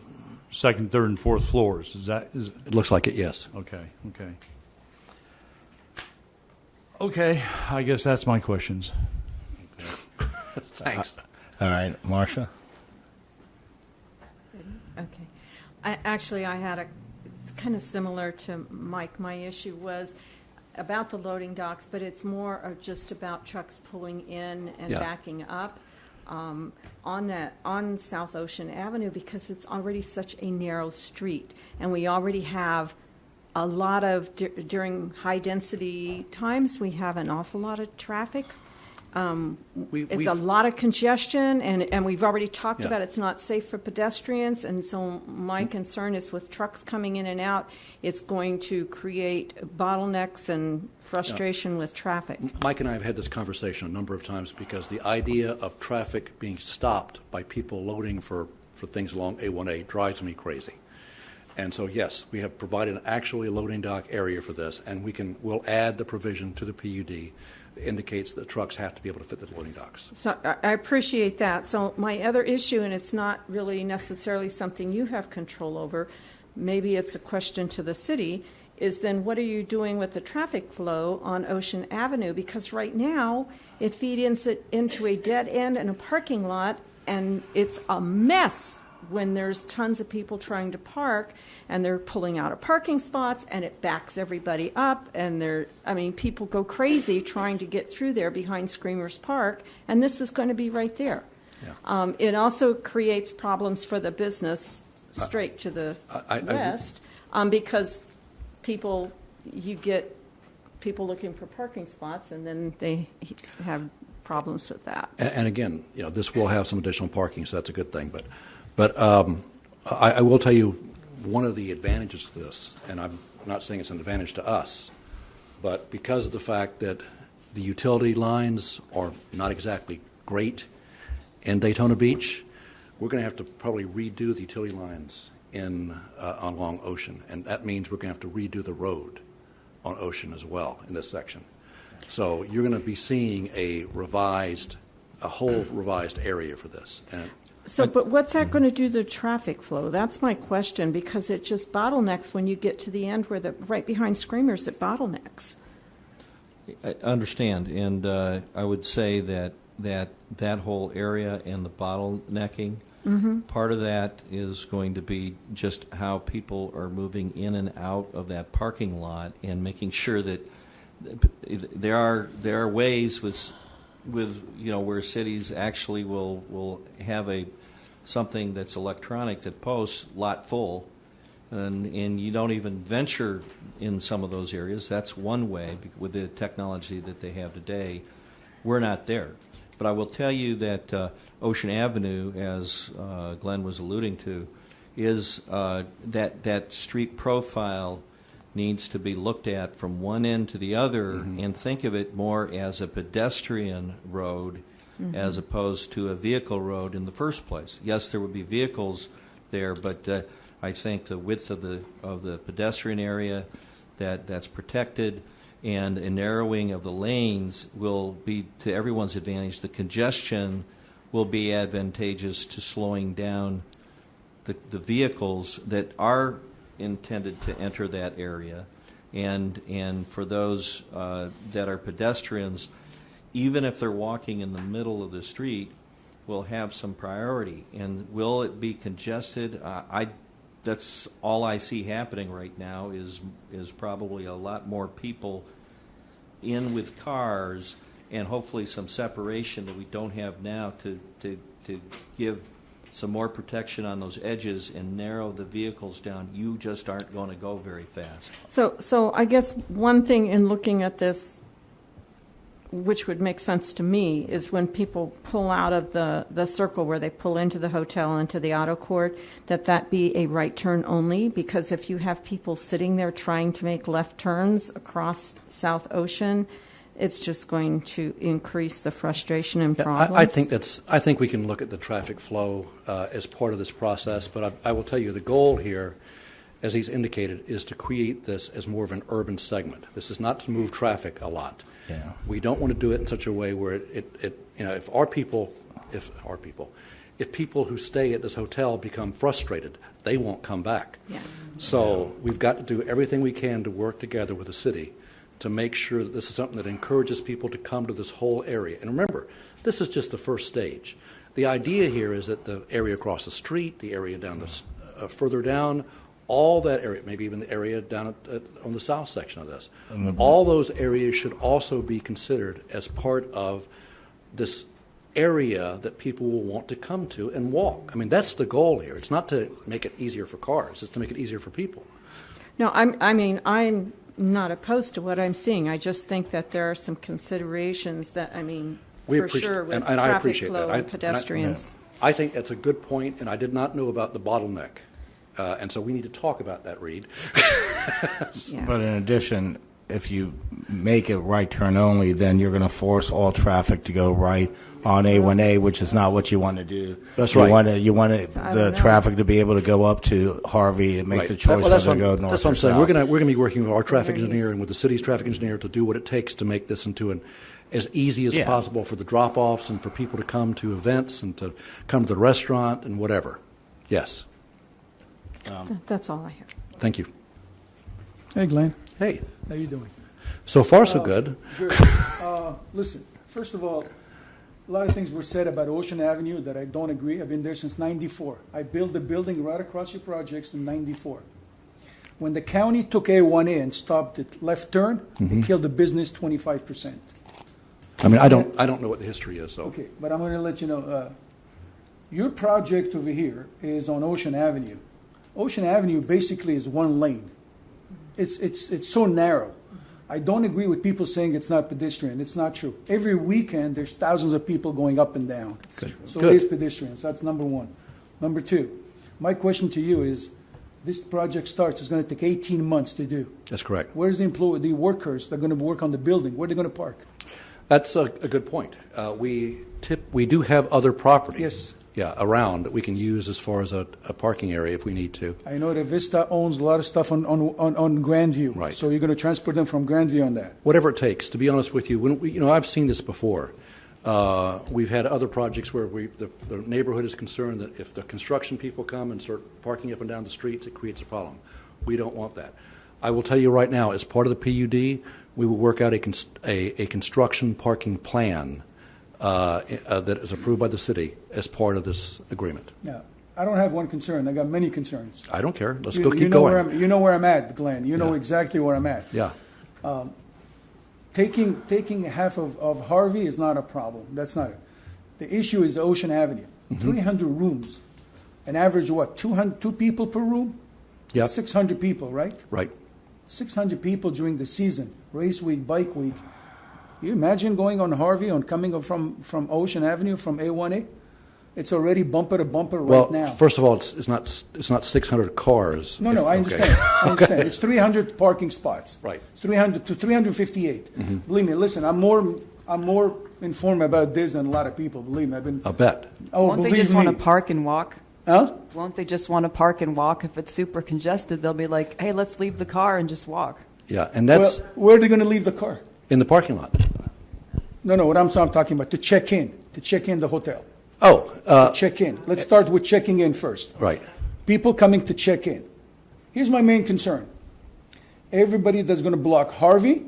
second, third, and fourth floors. It looks like it, yes. Okay, I guess that's my questions. Thanks. All right, Marcia? Okay. I had a kind of similar to Mike. My issue was about the loading docks, but it's more of just about trucks pulling in and backing up on South Ocean Avenue, because it's already such a narrow street, and we already have a lot of during high density times we have an awful lot of traffic. It's a lot of congestion, and we've already talked about it's not safe for pedestrians, and so my concern is with trucks coming in and out, it's going to create bottlenecks and frustration with traffic. Mike and I have had this conversation a number of times, because the idea of traffic being stopped by people loading for things along A1A drives me crazy. And so, yes, we have provided an actually loading dock area for this, and we'll add the provision to the PUD that indicates that trucks have to be able to fit the loading docks. So I appreciate that. So my other issue, and it's not really necessarily something you have control over, maybe it's a question to the city, is then what are you doing with the traffic flow on Ocean Avenue? Because right now it feeds into a dead end and a parking lot, and it's a mess when there's tons of people trying to park, and they're pulling out of parking spots, and it backs everybody up, and people go crazy trying to get through there behind Screamers Park, and this is going to be right there. Yeah. It also creates problems for the business straight to the west, because you get people looking for parking spots, and then they have problems with that. And again, this will have some additional parking, so that's a good thing, But I will tell you one of the advantages of this, and I'm not saying it's an advantage to us, But because of the fact that the utility lines are not exactly great in Daytona Beach, we're going to have to probably redo the utility lines along Ocean, and that means we're going to have to redo the road on Ocean as well in this section. So you're going to be seeing a whole revised area for this. But what's that going to do to the traffic flow? That's my question, because it just bottlenecks when you get to the end where right behind Screamers, it bottlenecks. I understand, and I would say that whole area and the bottlenecking, part of that is going to be just how people are moving in and out of that parking lot, and making sure that there are ways with where cities actually will have something that's electronic that posts lot full, and you don't even venture in some of those areas. That's one way with the technology that they have today. We're not there. But I will tell you that Ocean Avenue, as Glenn was alluding to, is that street profile needs to be looked at from one end to the other, and think of it more as a pedestrian road as opposed to a vehicle road in the first place. Yes, there would be vehicles there, but I think the width of the pedestrian area that's protected and a narrowing of the lanes will be to everyone's advantage. The congestion will be advantageous to slowing down the vehicles that are intended to enter that area, and for those that are pedestrians, even if they're walking in the middle of the street, will have some priority. And will it be congested? That's all I see happening right now is probably a lot more people in with cars, and hopefully some separation that we don't have now to give some more protection on those edges and narrow the vehicles down. You just aren't going to go very fast. So I guess one thing in looking at this, which would make sense to me, is when people pull out of the circle where they pull into the hotel, into the auto court, that be a right turn only, because if you have people sitting there trying to make left turns across South Ocean, it's just going to increase the frustration and problems. I think we can look at the traffic flow as part of this process, but I will tell you the goal here, as he's indicated, is to create this as more of an urban segment. This is not to move traffic a lot. Yeah. We don't want to do it in such a way where if people who stay at this hotel become frustrated, they won't come back. Yeah. So we've got to do everything we can to work together with the city to make sure that this is something that encourages people to come to this whole area. And remember, this is just the first stage. The idea here is that the area across the street, the area down further down, all that area, maybe even the area down on the south section of this, all those areas should also be considered as part of this area that people will want to come to and walk. I mean, that's the goal here. It's not to make it easier for cars. It's to make it easier for people. No, I'm not opposed to what I'm seeing. I just think that there are some considerations that, for sure, with traffic flow and pedestrians. I think that's a good point, and I did not know about the bottleneck. And so we need to talk about that, Reed. Yeah. But in addition, if you make it right turn only, then you're going to force all traffic to go right on A1A, which is not what you want to do. That's right. You want the traffic to be able to go up to Harvey and make the choice whether to go north That's what or I'm saying. south. We're going to be working with our traffic engineer and with the city's traffic engineer to do what it takes to make this into as easy as possible for the drop-offs and for people to come to events and to come to the restaurant and whatever. Yes. That's all I have. Thank you. Hey, Glenn. Hey. How you doing? So far, so good. Good. Listen, first of all, a lot of things were said about Ocean Avenue that I don't agree. I've been there since 94. I built a building right across your projects in 94. When the county took A1A and stopped at left turn, it killed the business 25%. I mean, I don't know what the history is. So. Okay, but I'm going to let you know. Your project over here is on Ocean Avenue. Ocean Avenue basically is one lane. It's so narrow. I don't agree with people saying it's not pedestrian. It's not true. Every weekend, there's thousands of people going up and down. Good. So Good. it is pedestrians. That's number one. Number two, my question to you is, this project starts, it's going to take 18 months to do. That's correct. Where's the workers that are going to work on the building? Where are they going to park? That's a good point. We do have other properties. Yes. Yeah, around that we can use as far as a parking area if we need to. I know that Vista owns a lot of stuff on Grandview. Right. So you're going to transport them from Grandview on that. Whatever it takes. To be honest with you, I've seen this before. We've had other projects where the neighborhood is concerned that if the construction people come and start parking up and down the streets, it creates a problem. We don't want that. I will tell you right now, as part of the PUD, we will work out a construction parking plan that is approved by the city as part of this agreement. Yeah. I don't have one concern. I got many concerns. I don't care. Let's You go keep going. You know where I'm at, Glenn. You know Yeah. exactly where I'm at. Yeah. Taking half of Harvey is not a problem. That's not it. The issue is Ocean Avenue. Mm-hmm. 300 rooms. An average of what? 2 people per room? Yep. 600 people, right? Right. 600 people during the season. Race week, bike week. You imagine going on Harvey, coming from Ocean Avenue, from A1A? It's already bumper to bumper right now. Well, first of all, it's not 600 cars. No, I understand. I understand. It's 300 parking spots. Right. 300 to 358. Believe me, listen, I'm more informed about this than a lot of people. Believe me, I've been. I bet. Oh, Won't they believe just me. want to park and walk? Huh? Won't they just want to park and walk? If it's super congested, they'll be like, hey, let's leave the car and just walk. Yeah, and that's Well, where are they going to leave the car? in the parking lot. No, what I'm talking about, to check in the hotel. Oh, Check in. Let's start with checking in first. right. People coming to check in. Here's my main concern. Everybody that's going to block Harvey,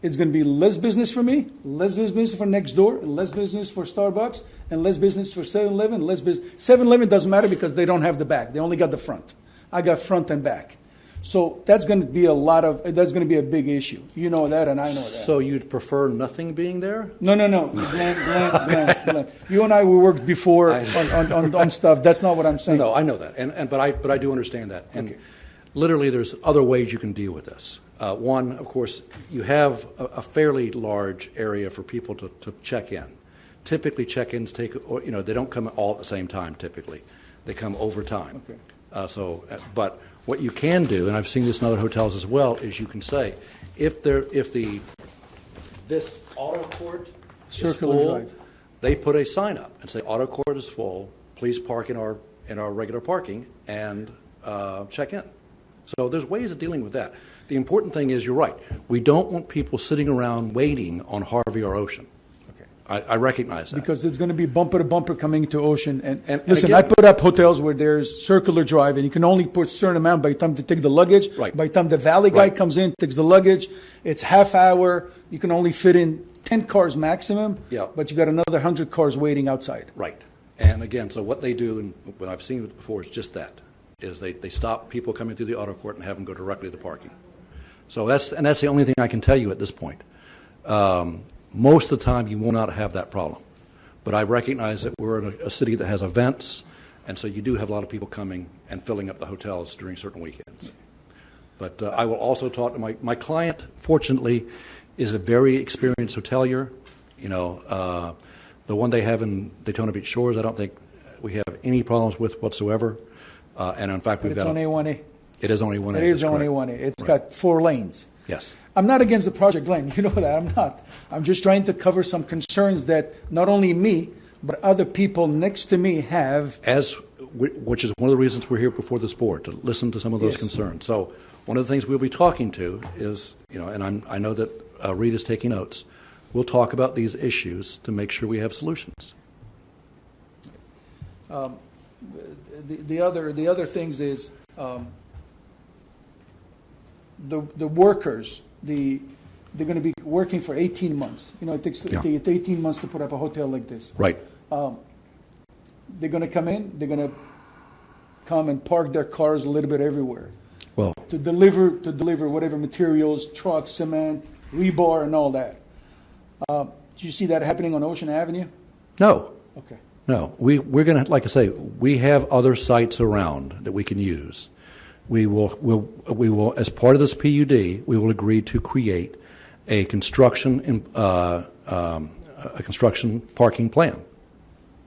it's going to be less business for me, less business for next door, less business for Starbucks, and less business for 7-Eleven. 7-Eleven doesn't matter because they don't have the back. They only got the front. I got front and back. So that's going to be that's going to be a big issue. You know that, and I know that. So you'd prefer nothing being there? No. Glenn. You and I, we worked before on stuff. That's not what I'm saying. No, I know that, but I do understand that. And Okay. literally, there's other ways you can deal with this. One, of course, you have a fairly large area for people to check in. Typically, check-ins they don't come all at the same time. Typically, they come over time. Okay. But what you can do, and I've seen this in other hotels as well, is you can say, this auto court is Circular full, drive. they put a sign up and say, auto court is full, please park in our regular parking and check in. So there's ways of dealing with that. The important thing is, you're right, we don't want people sitting around waiting on Harvey or Ocean. I recognize that. Because it's going to be bumper to bumper coming to Ocean. And listen, again- I put up hotels where there's circular drive, and you can only put a certain amount by the time to take the luggage. Right. By the time the valet guy Right. comes in, takes the luggage, it's half hour. You can only fit in 10 cars maximum. Yeah. But you got another 100 cars waiting outside. Right. And again, so what they do, and what I've seen it before, is just that, is they stop people coming through the auto court and have them go directly to parking. So that's the only thing I can tell you at this point. Most of the time, you will not have that problem. But I recognize that we're in a city that has events, and so you do have a lot of people coming and filling up the hotels during certain weekends. But I will also talk to my client, fortunately, is a very experienced hotelier. The one they have in Daytona Beach Shores, I don't think we have any problems with whatsoever. And in fact, But it's on A1A. It is only one A. It is that's on correct. A1A. It's Right. got 4 lanes. Yes. I'm not against the project, Glenn. You know that. I'm not. I'm just trying to cover some concerns that not only me, but other people next to me have. Which is one of the reasons we're here before this board, to listen to some of those Yes. concerns. So one of the things we'll be talking to is, and I know that Reed is taking notes, we'll talk about these issues to make sure we have solutions. The other things is the workers. They're going to be working for 18 months. It takes Yeah. 18 months to put up a hotel like this. Right. They're going to come in. They're going to come and park their cars a little bit everywhere Well, to deliver whatever materials, trucks, cement, rebar, and all that. Do you see that happening on Ocean Avenue? no. Okay. No, we're going to, like I say, we have other sites around that we can use. We will, as part of this PUD, we will agree to create a construction parking plan.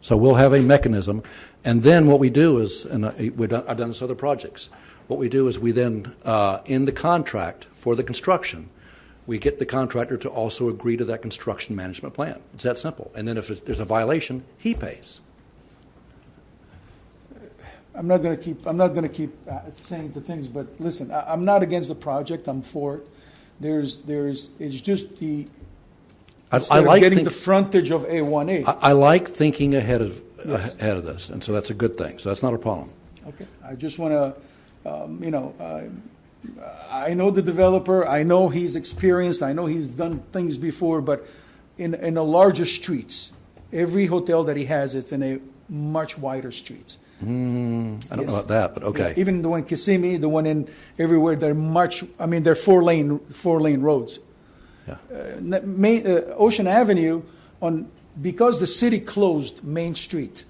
So we'll have a mechanism, and then what we do is, and I've done this other projects, What we do is we then, in the contract for the construction, we get the contractor to also agree to that construction management plan. It's that simple. And then if there's a violation, he pays. I'm not going to keep saying the things, but listen, I'm not against the project. I'm for it. It's just the I like getting the frontage of A1A. I like thinking ahead of this, and so that's a good thing. So that's not a problem. Okay. I just want to, I know the developer. I know he's experienced. I know he's done things before. But in the larger streets, every hotel that he has, it's in a much wider streets. I don't know about that, but okay. Yeah, even the one in Kissimmee, the one in everywhere, they're they're four-lane roads. Yeah. Ocean Avenue, because the city closed Main Street,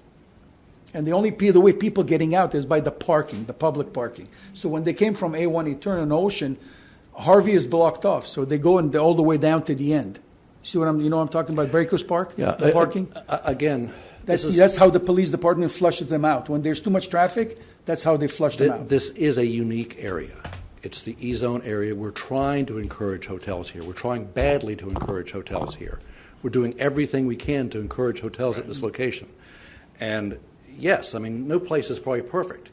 and the way people getting out is by the public parking. So when they came from A1, you turn on Ocean, Harvey is blocked off, so they go all the way down to the end. See what I'm talking about? Breakers Park, the parking. Again. That's how the police department flushes them out. When there's too much traffic, that's how they flush them out. This is a unique area. It's the E-zone area. We're trying to encourage hotels here. We're trying badly to encourage hotels here. We're doing everything we can to encourage hotels at this location. And yes, no place is probably perfect.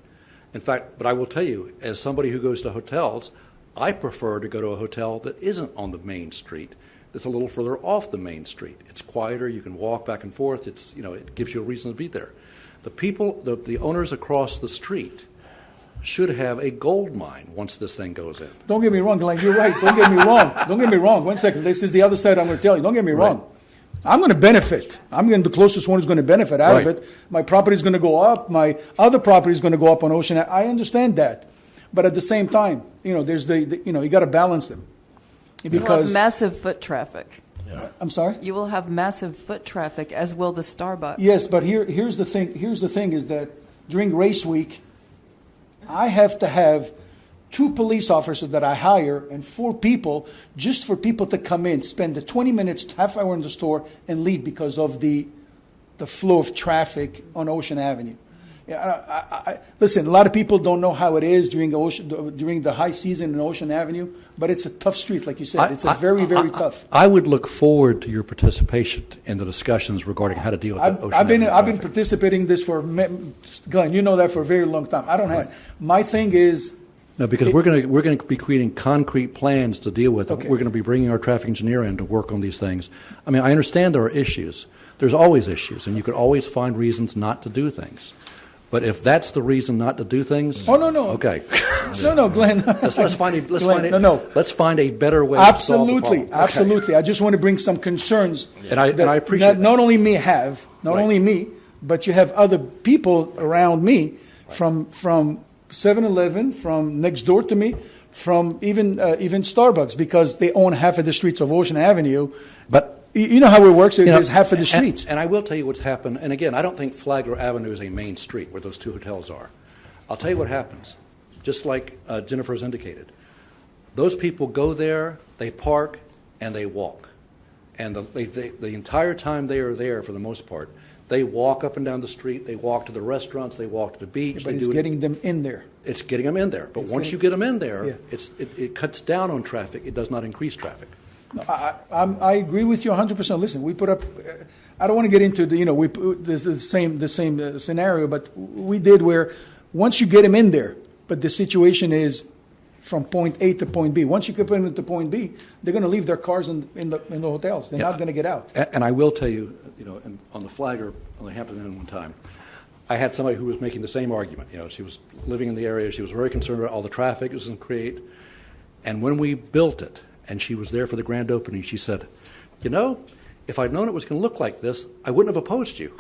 In fact, but I will tell you, as somebody who goes to hotels, I prefer to go to a hotel that isn't on the main street. It's a little further off the main street. It's quieter. You can walk back and forth. It gives you a reason to be there. The owners across the street should have a gold mine once this thing goes in. Don't get me wrong, Glenn. You're right. Don't get me wrong. Don't get me wrong. 1 second. This is the other side I'm going to tell you. Don't get me wrong. I'm going to benefit. The closest one who's going to benefit out of it. My property is going to go up. My other property is going to go up on Ocean. I understand that, but at the same time, there's you got to balance them. You will have massive foot traffic. Yeah. I'm sorry? You will have massive foot traffic, as will the Starbucks. Yes, but here's the thing. Here's the thing is that during race week, I have to have 2 police officers that I hire and 4 people just for people to come in, spend the 20 minutes, half hour in the store, and leave because of the flow of traffic on Ocean Avenue. Listen, a lot of people don't know how it is during the high season in Ocean Avenue, but it's a tough street, like you said. It's very, very tough. I would look forward to your participation in the discussions regarding how to deal with Ocean Avenue. I've been participating in this for, Glenn, you know that for a very long time. I don't have. My thing is. No, because we're going to be creating concrete plans to deal with it. Okay. We're going to be bringing our traffic engineer in to work on these things. I understand there are issues. There's always issues, and you could always find reasons not to do things. But if that's the reason not to do things, oh no, okay, no, Glenn. let's find a better way. Absolutely, to solve the problem. Absolutely. I just want to bring some concerns, and I appreciate not only me, but you have other people around me from 7-Eleven, from next door to me, from even Starbucks, because they own half of the streets of Ocean Avenue. But you know how it works. There's half of the streets. And I will tell you what's happened. And again, I don't think Flagler Avenue is a main street where those 2 hotels are. I'll tell you what happens. Just like Jennifer has indicated, those people go there, they park, and they walk. And the entire time they are there, for the most part, they walk up and down the street. They walk to the restaurants. They walk to the beach. Yeah, but it's getting them in there. It's getting them in there. But once you get them in there, it cuts down on traffic. It does not increase traffic. No, I agree with you 100%. Listen, we put up. I don't want to get into the same scenario, but we did where once you get them in there, but the situation is from point A to point B. Once you get them into point B, they're going to leave their cars in the hotels. They're not going to get out. And I will tell you, on the Flagler, on the Hampton Inn one time, I had somebody who was making the same argument. She was living in the area. She was very concerned about all the traffic it was going to create. And when we built it, and she was there for the grand opening, she said, if I'd known it was going to look like this, I wouldn't have opposed you.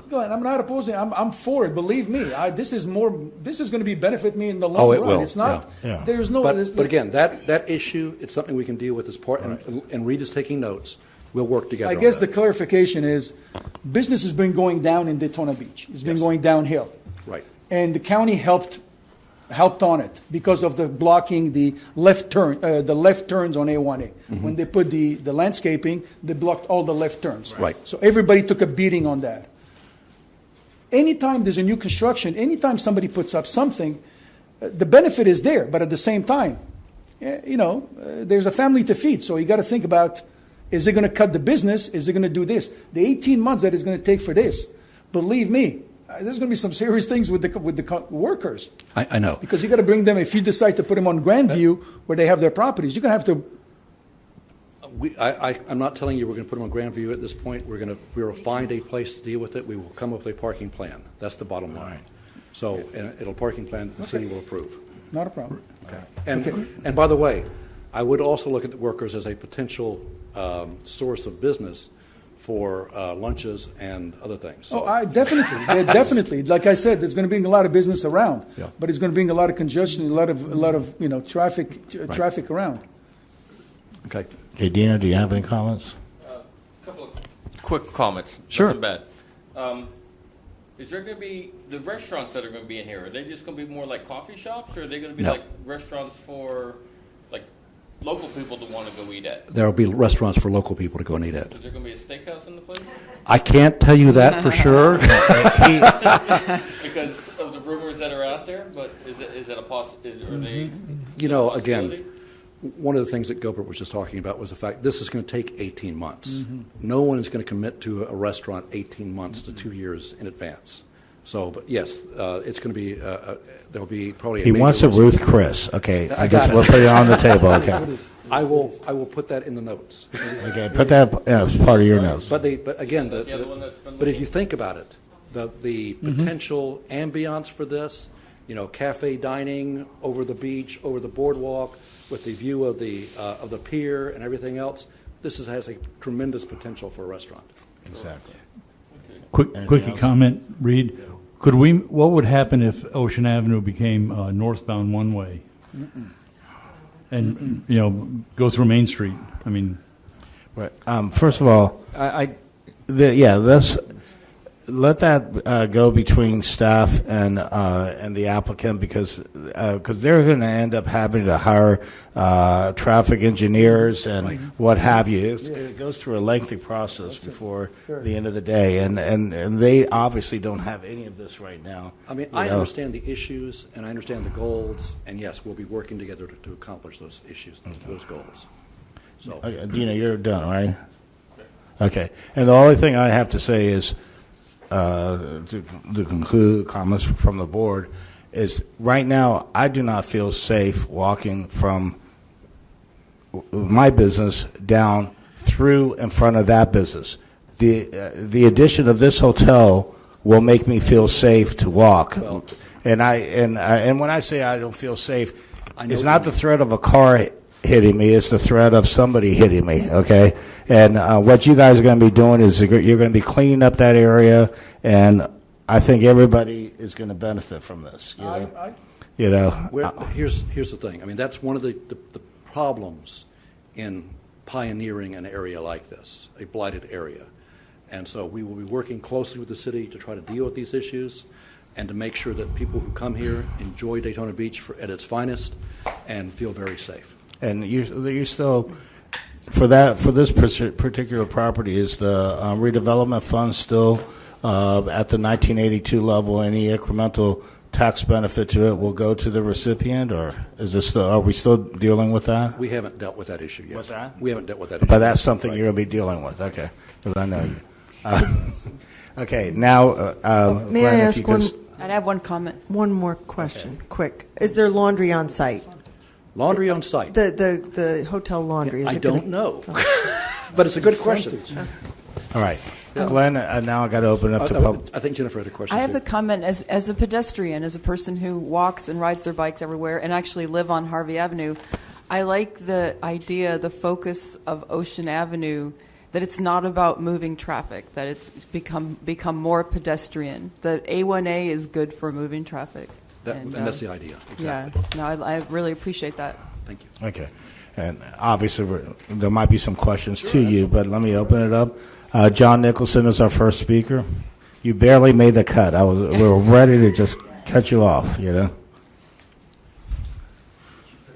Glenn, I'm not opposing. I'm for it. Believe me. This is going to benefit me in the long run. Oh, it will. It's not. Yeah. There's no. But again, that issue, it's something we can deal with as part. Right. And Reed is taking notes. We'll work together. I guess the clarification is, business has been going down in Daytona Beach. It's been going downhill. Right. And the county helped on it because of the blocking the left turns on A1A. Mm-hmm. When they put the landscaping, they blocked all the left turns. Right. So everybody took a beating on that. Anytime there's a new construction, anytime somebody puts up something, the benefit is there, but at the same time, there's a family to feed. So you got to think about, is it going to cut the business? Is it going to do this? The 18 months that it's going to take for this, believe me, there's going to be some serious things with the workers. I know. Because you got to bring them, if you decide to put them on Grandview where they have their properties, you're going to have to. I'm not telling you we're going to put them on Grandview at this point. We'll find a place to deal with it. We will come up with a parking plan. That's the bottom line. So, and it'll parking plan the city will approve. Not a problem. Okay. And by the way, I would also look at the workers as a potential source of business for lunches and other things. So. Definitely. Yeah, definitely. Like I said, there's going to bring a lot of business around, but it's going to bring a lot of congestion, a lot of traffic around. Okay. Okay, Dina, do you have any comments? A couple of quick comments. Sure. Nothing bad. Is there going to be the restaurants that are going to be in here? Are they just going to be more like coffee shops, or are they going to be like restaurants for like local people to want to go eat at? There will be restaurants for local people to go and eat at. Is there going to be a steakhouse in the place? I can't tell you that for sure. Because of the rumors that are out there, but is it a possibility? Are they? Again, one of the things that Gilbert was just talking about was the fact this is going to take 18 months. No one is going to commit to a restaurant 18 months to 2 years in advance. So, but yes, it's going to be, there'll be probably a He major wants to restaurant. Ruth Chris. Okay, we'll put it on the table. Okay. I will put that in the notes. Okay, put that as part of your notes. But again, But if you think about it, the potential ambiance for this, cafe dining over the beach, over the boardwalk, with the view of the pier and everything else, this has a tremendous potential for a restaurant. Exactly. Quick comment, Reed. What would happen if Ocean Avenue became northbound one way? And go through Main Street? I mean, Right. First of all, let's let that go between staff and the applicant because they're going to end up having to hire traffic engineers and what have you. It goes through a lengthy process before the end of the day, and they obviously don't have any of this right now. I mean, I understand the issues and I understand the goals, and yes, we'll be working together to accomplish those issues, those goals. So, Dina, you're done, right? Okay. And the only thing I have to say is, to conclude comments from the board, is right now I do not feel safe walking from my business down through in front of that business. The addition of this hotel will make me feel safe to walk. Well, And when I say I don't feel safe, it's not the threat of a car hitting me, it's the threat of somebody hitting me, okay? And what you guys are going to be doing is you're going to be cleaning up that area, and I think everybody is going to benefit from this. here's the thing. I mean, that's one of the problems in pioneering an area like this, a blighted area. And so we will be working closely with the city to try to deal with these issues and to make sure that people who come here enjoy Daytona Beach at its finest and feel very safe. And you still, for this particular property, is the redevelopment fund still at the 1982 level? Any incremental tax benefit to it will go to the recipient, or is this are we still dealing with that? We haven't dealt with that issue yet. What's that? We haven't dealt with that issue. But that's something you're going to be dealing with, okay? Because I know you. Okay, now, May I Glenn, if ask you could I'd have one comment. one more question, quick. Is there laundry on site? Laundry on site. The hotel laundry. Is I it gonna- don't know, but it's a good question. All right. Glenn, now I got to open up to public. I think Jennifer had a question. I have too. a comment as a pedestrian, as a person who walks and rides their bikes everywhere and actually live on Harvey Avenue. I like the idea, the focus of Ocean Avenue, that it's not about moving traffic, that it's become more pedestrian. The A1A is good for moving traffic. And that's the idea. Exactly. Yeah, no, I really appreciate that. Thank you. Okay. And obviously, there might be some questions to you, but let me open it up. John Nicholson is our first speaker. You barely made the cut. We were ready to just cut you off, forget.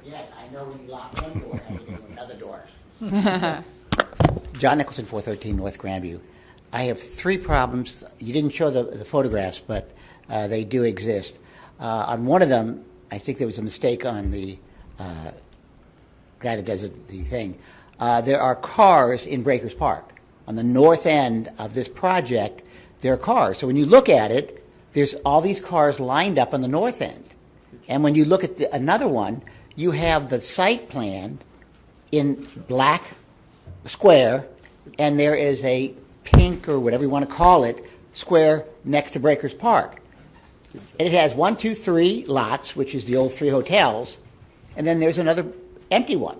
I know when you lock one door, I go to another door. John Nicholson, 413 North Grandview. I have three problems. You didn't show the photographs, but they do exist. On one of them, I think there was a mistake on the guy that does the thing. There are cars in Breakers Park. On the north end of this project, there are cars. So when you look at it, there's all these cars lined up on the north end. And when you look at another one, you have the site plan in black square, and there is a pink, or whatever you want to call it, square next to Breakers Park. And it has 1, 2, 3 lots, which is the old 3 hotels, and then there's another empty one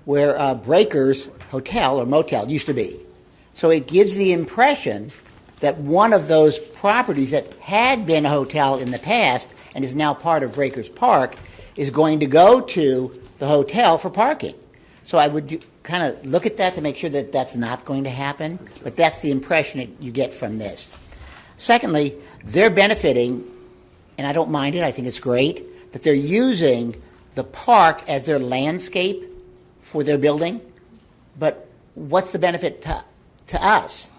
where Breakers Hotel or Motel used to be. So it gives the impression that one of those properties that had been a hotel in the past and is now part of Breakers Park is going to go to the hotel for parking. So I would kind of look at that to make sure that that's not going to happen, but that's the impression that you get from this. Secondly, they're benefiting, and I don't mind it, I think it's great, that they're using the park as their landscape for their building, but what's the benefit to us?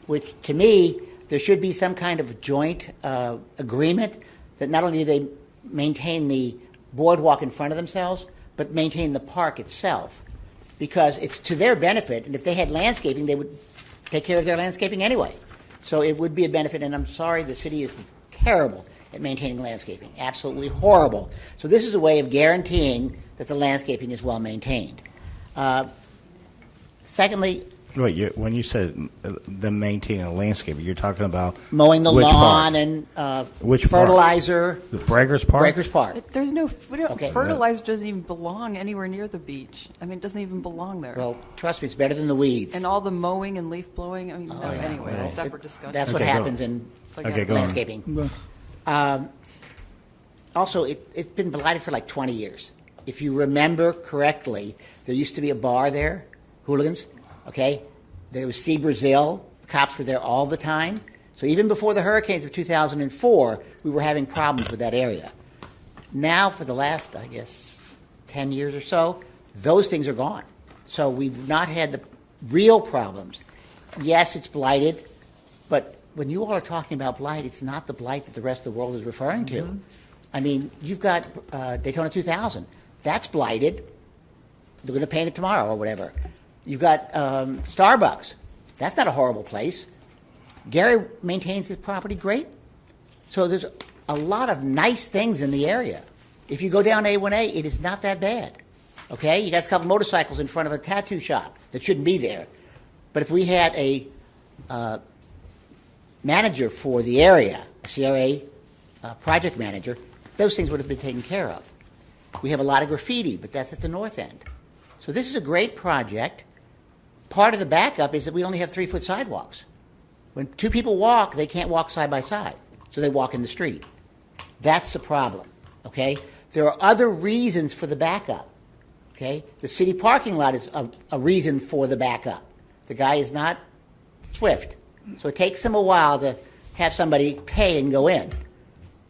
Which, to me, there should be some kind of joint agreement that not only do they maintain the boardwalk in front of themselves, but maintain the park itself, because it's to their benefit, and if they had landscaping, they would take care of their landscaping anyway. So it would be a benefit, and I'm sorry, the city is terrible at maintaining landscaping, absolutely horrible. So this is a way of guaranteeing that the landscaping is well maintained. Secondly, Wait, when you said them maintaining the landscape, you're talking about mowing the which lawn park? and Which fertilizer. The Breakers Park? Breakers Park. There's no Okay. fertilizer doesn't even belong anywhere near the beach. I mean, it doesn't even belong there. Well, trust me, it's better than the weeds. And all the mowing and leaf blowing. I mean, no, yeah. anyway, Well, a separate discussion. That's what Okay, go happens on. in Okay, go on. landscaping. Also, it's been blighted for like 20 years. If you remember correctly, there used to be a bar there, Hooligans, okay? There was Sea Brazil. The cops were there all the time. So even before the hurricanes of 2004, we were having problems with that area. Now, for the last, I guess, 10 years or so, those things are gone. So we've not had the real problems. Yes, it's blighted, but when you all are talking about blight, it's not the blight that the rest of the world is referring to. I mean, you've got Daytona 2000. That's blighted. They're going to paint it tomorrow or whatever. You've got Starbucks. That's not a horrible place. Gary maintains his property great. So there's a lot of nice things in the area. If you go down A1A, it is not that bad. Okay? You got a couple motorcycles in front of a tattoo shop that shouldn't be there. But if we had a manager for the area, a CRA project manager, those things would have been taken care of. We have a lot of graffiti, but that's at the north end. So this is a great project. Part of the backup is that we only have 3-foot sidewalks. When two people walk, they can't walk side by side, so they walk in the street. That's the problem, okay? There are other reasons for the backup, okay? The city parking lot is a reason for the backup. The guy is not swift, so it takes him a while to have somebody pay and go in.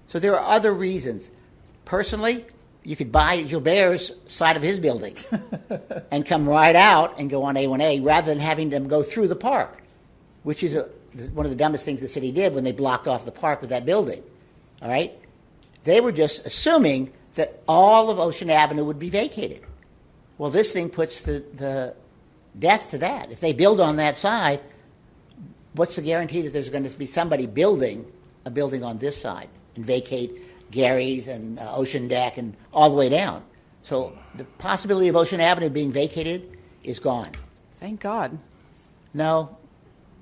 So there are other reasons. Personally, you could buy Gilbert's side of his building and come right out and go on A1A rather than having them go through the park, which is one of the dumbest things the city did when they blocked off the park with that building. All right? They were just assuming that all of Ocean Avenue would be vacated. Well, this thing puts the death to that. If they build on that side, what's the guarantee that there's going to be somebody building a building on this side and vacate Gary's and Ocean Deck and all the way down? So the possibility of Ocean Avenue being vacated is gone. Thank God. No,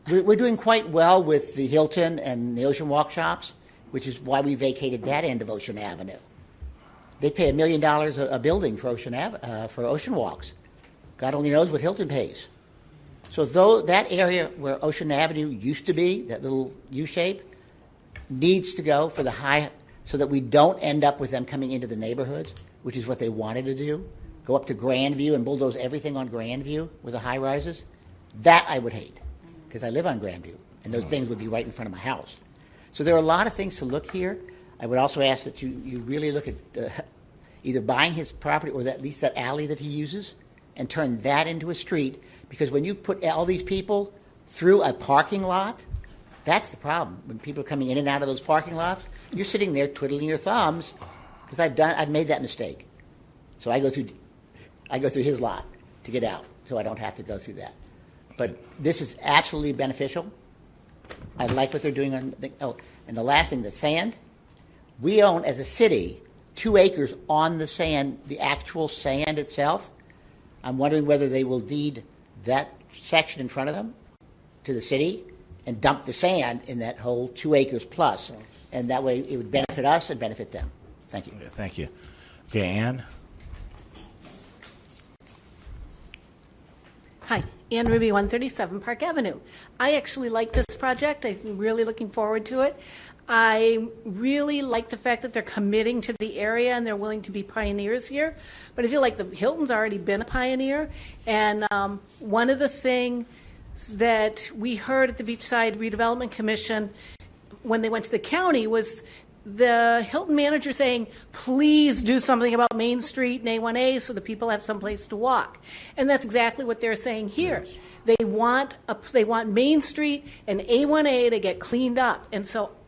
we're doing quite well with the Hilton and the Ocean Walk shops, which is why we vacated that end of Ocean Avenue. They pay $1 million a building for for Ocean Walks. God only knows what Hilton pays. So though that area where Ocean Avenue used to be, that little U shape, needs to go for the high, so that we don't end up with them coming into the neighborhoods, which is what they wanted to do, go up to Grandview and bulldoze everything on Grandview with the high rises. That I would hate, because I live on Grandview, and those things would be right in front of my house. So there are a lot of things to look here. I would also ask that you really look at either buying his property or at least that alley that he uses and turn that into a street, because when you put all these people through a parking lot, that's the problem. When people are coming in and out of those parking lots, you're sitting there twiddling your thumbs, because I've made that mistake. So I go through his lot to get out, so I don't have to go through that. But this is absolutely beneficial. I like what they're doing on and the last thing, the sand. We own, as a city, 2 acres on the sand, the actual sand itself. I'm wondering whether they will deed that section in front of them to the city and dump the sand in that whole 2 acres plus. And that way it would benefit us and benefit them. Thank you. Thank you. Okay, Ann? Hi, Ann Ruby, 137 Park Avenue. I actually like this project. I'm really looking forward to it. I really like the fact that they're committing to the area and they're willing to be pioneers here. But I feel like the Hilton's already been a pioneer. And one of the things that we heard at the Beachside Redevelopment Commission when they went to the county was the Hilton manager saying, please do something about Main Street and A1A so the people have someplace to walk. And that's exactly what they're saying here. They want Main Street and A1A to get cleaned up.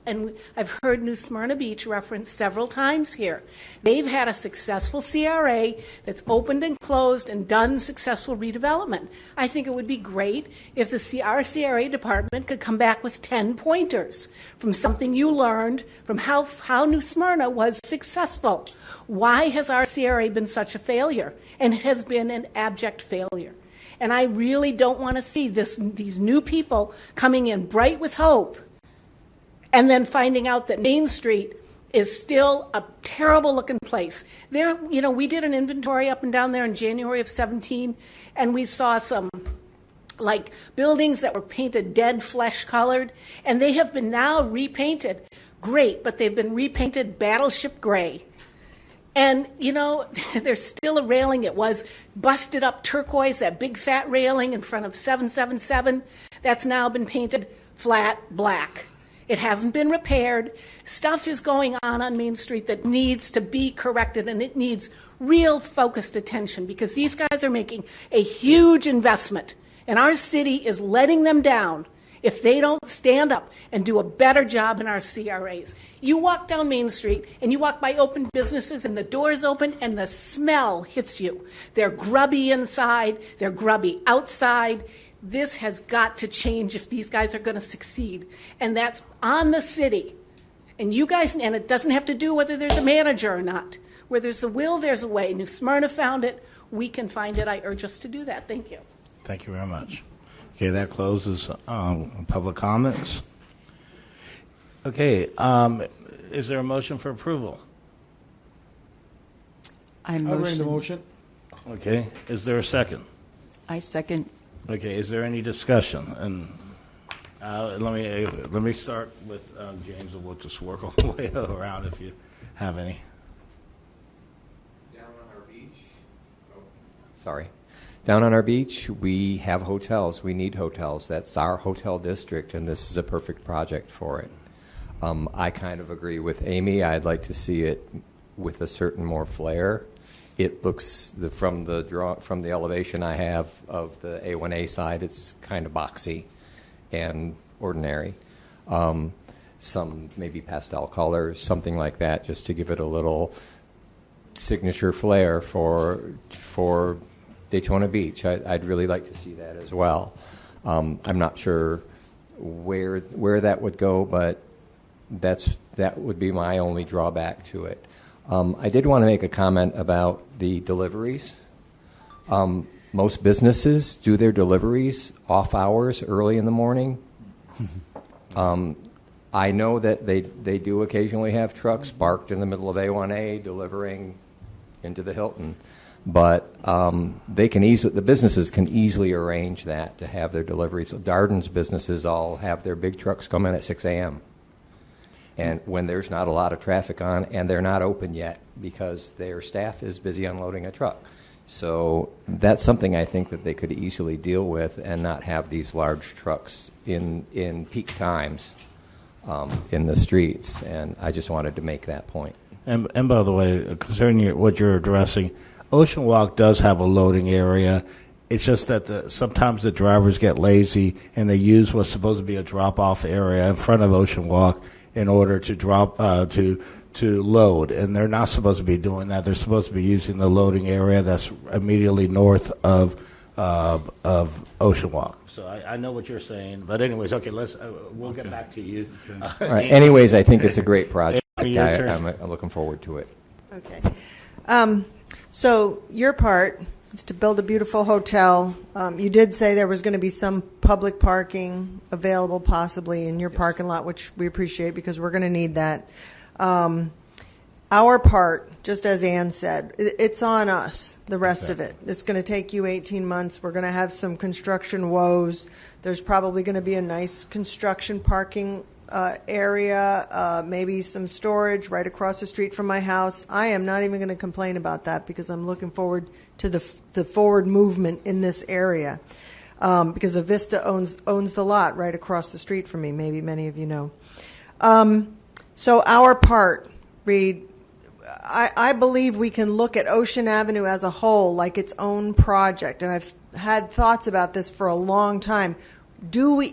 And I've heard New Smyrna Beach referenced several times here. They've had a successful CRA that's opened and closed and done successful redevelopment. I think it would be great if our CRA department could come back with 10 pointers from something you learned from how New Smyrna was successful. Why has our CRA been such a failure? And it has been an abject failure. And I really don't want to see these new people coming in bright with hope and then finding out that Main Street is still a terrible looking place. We did an inventory up and down there in January of 17, and we saw some buildings that were painted dead flesh colored, and they have been now repainted. Great, but they've been repainted battleship gray. And, there's still a railing. It was busted up turquoise, that big fat railing in front of 777. That's now been painted flat black. It hasn't been repaired. Stuff is going on Main Street that needs to be corrected, and it needs real focused attention because these guys are making a huge investment, and our city is letting them down if they don't stand up and do a better job in our CRAs. You walk down Main Street, and you walk by open businesses, and the doors open, and the smell hits you. They're grubby inside. They're grubby outside. This has got to change if these guys are going to succeed. And that's on the city. And you guys, and it doesn't have to do whether there's a manager or not. Where there's the will, there's a way. New Smyrna found it. We can find it. I urge us to do that. Thank you. Thank you very much. Okay, that closes public comments. Okay, is there a motion for approval? I bring the motion. Okay, is there a second? I second. Okay, is there any discussion? And let me start with James, and we'll just work all the way around if you have any. Down on our beach. Down on our beach, we have hotels. We need hotels. That's our hotel district, and this is a perfect project for it. I kind of agree with Amy. I'd like to see it with a certain more flair. It looks from the elevation I have of the A1A side, it's kind of boxy and ordinary. Some maybe pastel colors, something like that, just to give it a little signature flair for Daytona Beach. I'd really like to see that as well. I'm not sure where that would go, but that would be my only drawback to it. I did want to make a comment about the deliveries. Most businesses do their deliveries off hours early in the morning. I know that they do occasionally have trucks parked in the middle of A1A delivering into the Hilton, but the businesses can easily arrange that to have their deliveries. So Darden's businesses all have their big trucks come in at 6 a.m. And when there's not a lot of traffic on, and they're not open yet because their staff is busy unloading a truck. So that's something I think that they could easily deal with and not have these large trucks in peak times in the streets. And I just wanted to make that point. And by the way, concerning what you're addressing, Ocean Walk does have a loading area. It's just that sometimes the drivers get lazy and they use what's supposed to be a drop-off area in front of Ocean Walk in order to to load, and they're not supposed to be doing that. They're supposed to be using the loading area that's immediately north of Ocean Walk. So I know what you're saying, but anyways, okay, we'll get back to you. All right. Anyways, I think it's a great project. Your turn. I'm looking forward to it. Okay. So your part is to build a beautiful hotel. You did say there was going to be some public parking available possibly in your parking lot, which we appreciate because we're going to need that. Our part, just as Ann said, it's on us, the rest of it. It's going to take you 18 months. We're going to have some construction woes. There's probably going to be a nice construction parking area, maybe some storage right across the street from my house. I am not even going to complain about that because I'm looking forward to the forward movement in this area. Because the Vista owns the lot right across the street from me. Maybe many of you know. So our part, Reed, I believe we can look at Ocean Avenue as a whole like its own project, and I've had thoughts about this for a long time. Do we,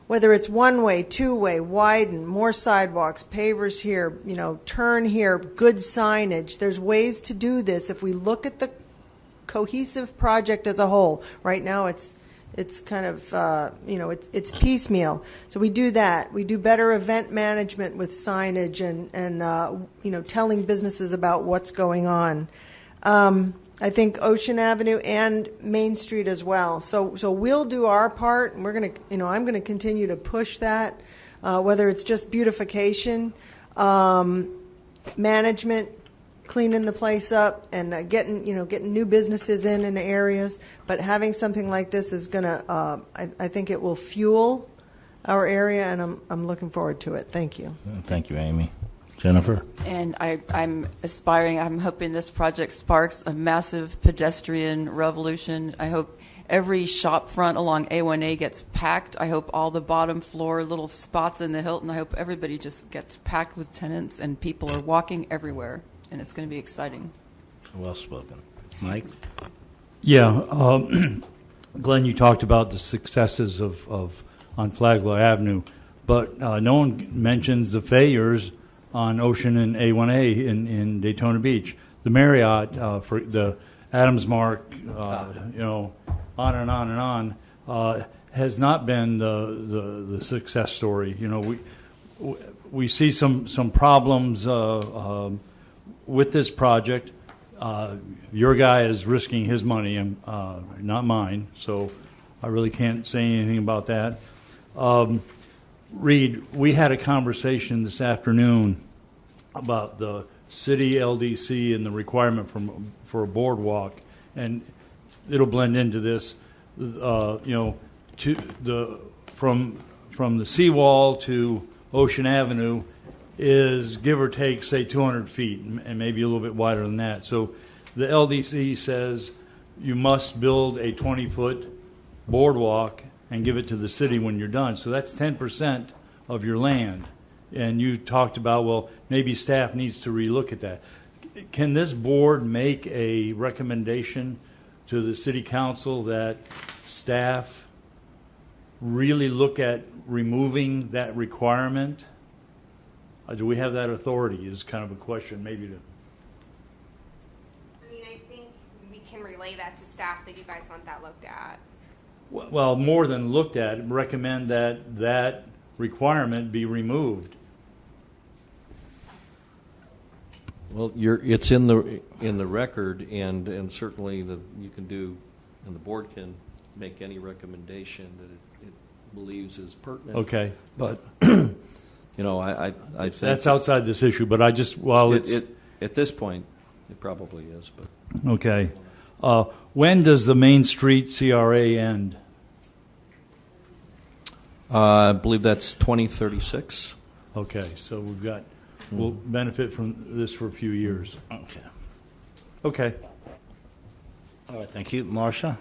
whether it's one-way, two-way, widen, more sidewalks, pavers here, turn here, good signage. There's ways to do this if we look at the cohesive project as a whole. Right now it's kind of, it's piecemeal. So we do that. We do better event management with signage and telling businesses about what's going on. I think Ocean Avenue and Main Street as well. So we'll do our part, and we're going to, I'm going to continue to push that, whether it's just beautification, management, cleaning the place up, and getting new businesses in the areas. But having something like this is going to, I think it will fuel our area, and I'm looking forward to it. Thank you. Thank you, Amy. Jennifer? And I'm aspiring, I'm hoping this project sparks a massive pedestrian revolution. I hope every shop front along A1A gets packed. I hope all the bottom floor little spots in the Hilton, I hope everybody just gets packed with tenants and people are walking everywhere. And it's going to be exciting. Well spoken. Mike? Yeah. Glenn, you talked about the successes on Flagler Avenue, but no one mentions the failures on Ocean and A1A in Daytona Beach. The Marriott, for the Adams Mark, on and on and on, has not been the success story. We see some problems with this project. Your guy is risking his money and not mine, so I really can't say anything about that. Reed, we had a conversation this afternoon about the city LDC and the requirement for a boardwalk, and it'll blend into this. From the seawall to Ocean Avenue is give or take, say, 200 feet, and maybe a little bit wider than that. So the LDC says you must build a 20-foot boardwalk and give it to the city when you're done. So that's 10% of your land. And you talked about, well, maybe staff needs to relook at that. Can this board make a recommendation to the city council that staff really look at removing that requirement? Do we have that authority is kind of a question maybe to... I think we can relay that to staff that you guys want that looked at. Well, more than looked at, recommend that requirement be removed. Well, it's in the record, and certainly you can do, and the board can make any recommendation that it believes is pertinent. Okay, but I think that's outside this issue. But I just at this point it probably is. But okay, when does the Main Street CRA end? I believe that's 2036. Okay, so we'll benefit from this for a few years. Okay. All right, thank you. Marcia?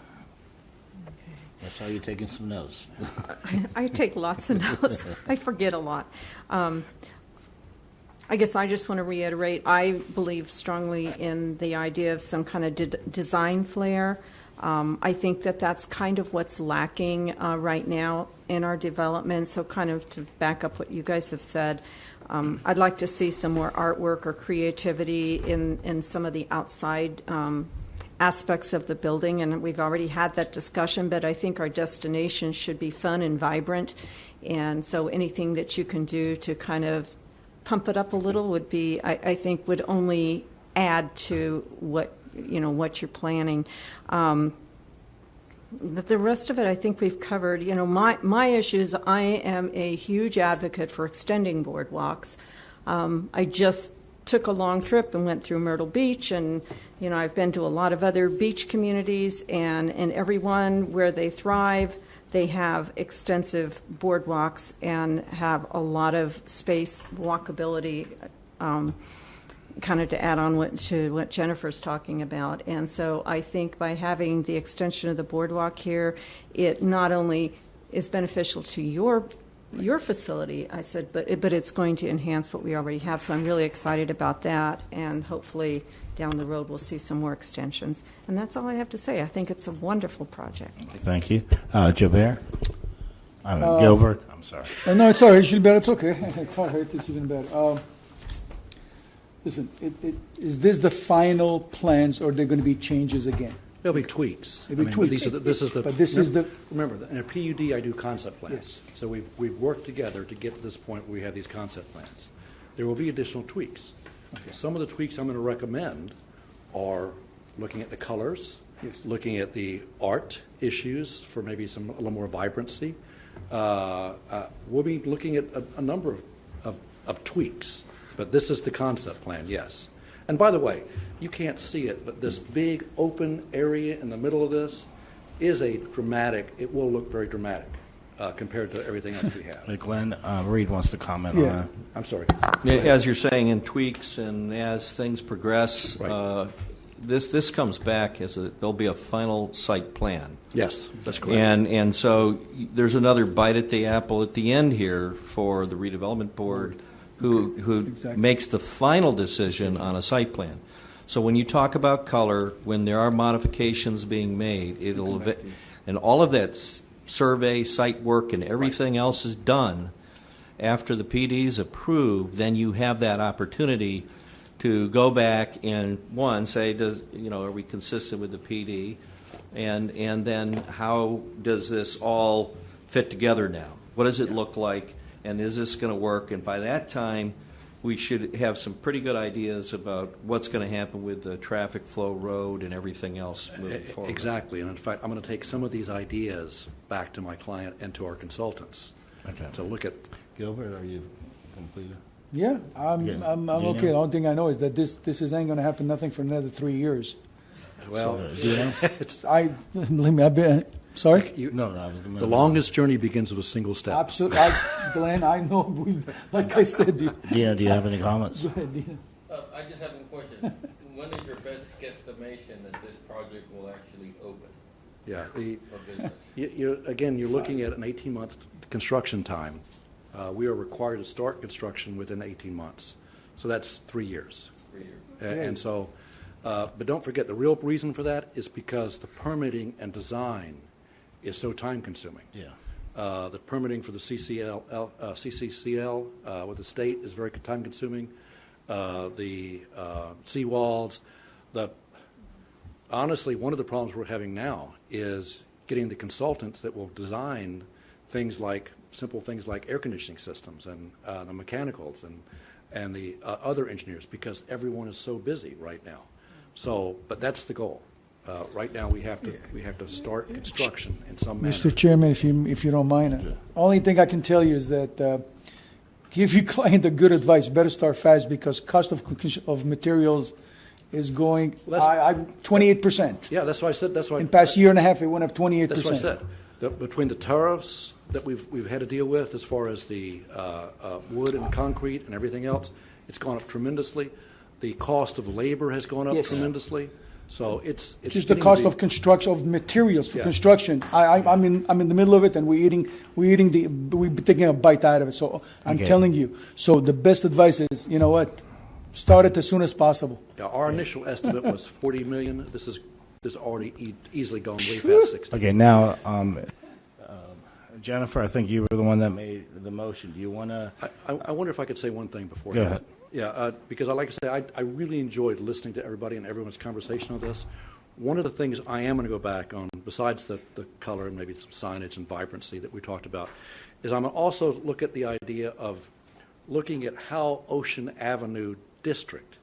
I saw you taking some notes. I take lots of notes. I forget a lot. I guess I just want to reiterate, I believe strongly in the idea of some kind of design flair. I think that's kind of what's lacking right now in our development. So kind of to back up what you guys have said, I'd like to see some more artwork or creativity in some of the outside aspects of the building, and we've already had that discussion, but I think our destination should be fun and vibrant, and so anything that you can do to kind of pump it up a little would be, I think, would only add to what you're planning. But the rest of it, I think we've covered. My issue is I am a huge advocate for extending boardwalks. I just took a long trip and went through Myrtle Beach, and I've been to a lot of other beach communities, and in every one where they thrive, they have extensive boardwalks and have a lot of space, walkability, kind of to add on what Jennifer's talking about. And so I think by having the extension of the boardwalk here, it not only is beneficial to your facility, I said, but it's going to enhance what we already have. So I'm really excited about that, and hopefully down the road we'll see some more extensions. And that's all I have to say. I think it's a wonderful project. Thank you. Jobert? Gilbert? I'm sorry. No, it's all right. It's better. It's okay. It's all right. It's even better. Listen, is this the final plans, or are there going to be changes again? There'll be tweaks. There'll be tweaks. Remember, in a PUD, I do concept plans. Yes. So we've worked together to get to this point where we have these concept plans. There will be additional tweaks. Okay. Some of the tweaks I'm going to recommend are looking at the colors, Yes. looking at the art issues for maybe a little more vibrancy. We'll be looking at a number of tweaks, but this is the concept plan, yes. And by the way, you can't see it, but this big open area in the middle of this is it will look very dramatic compared to everything else we have. Glenn, Reed wants to comment on that. I'm sorry. As you're saying, in tweaks and as things progress, Right. this comes back there'll be a final site plan. Yes, that's correct. And so there's another bite at the apple at the end here for the redevelopment board who Exactly. makes the final decision on a site plan. So when you talk about color, when there are modifications being made, and all of that survey, site work, and everything else is done after the PD is approved, then you have that opportunity to go back and, one, say, are we consistent with the PD? And then how does this all fit together now? What does it look like? And is this going to work? And by that time, we should have some pretty good ideas about what's going to happen with the traffic flow road and everything else moving forward. Exactly. And in fact, I'm going to take some of these ideas back to my client and to our consultants. Okay. To look at. Gilbert, are you completed? Yeah, I'm okay. The only thing I know is that this ain't going to happen nothing for another 3 years. Well, Believe me, I've been. Sorry? The longest journey begins with a single step. Absolutely. Glenn, I know. Like I said. Dina, do you have any comments? Go ahead, Dina. I just have one question. When is your best guesstimation that this project will actually open Yeah. for business? You're looking at an 18-month construction time. We are required to start construction within 18 months. So that's 3 years. 3 years. And so, but don't forget, the real reason for that is because the permitting and design is so time-consuming. Yeah. The permitting for the CCCL with the state is very time-consuming. The seawalls. Honestly, one of the problems we're having now is getting the consultants that will design simple things like air conditioning systems and the mechanicals and the other engineers, because everyone is so busy right now. So, but that's the goal. Right now, we have to start construction in some manner. Mr. Chairman, if you don't mind, only thing I can tell you is that give your client the good advice. Better start fast, because cost of materials is going 28%. Yeah, that's why I said. That's why in past year and a half it went up 28%. That's what I said. Between the tariffs that we've had to deal with, as far as the wood and concrete and everything else, it's gone up tremendously. The cost of labor has gone up tremendously. So it's just the cost of construction of materials for construction. I'm in the middle of it, and we're taking a bite out of it. So I'm telling you. So the best advice is, you know what, start it as soon as possible. Yeah, our initial estimate was $40 million. This already easily gone way past 60. Okay, now, Jennifer, I think you were the one that made the motion. Do you want to? I wonder if I could say one thing before. Go ahead. Yeah, because I like to say I really enjoyed listening to everybody and everyone's conversation on this. One of the things I am going to go back on, besides the color and maybe some signage and vibrancy that we talked about, is I'm going to also look at the idea of looking at how Ocean Avenue District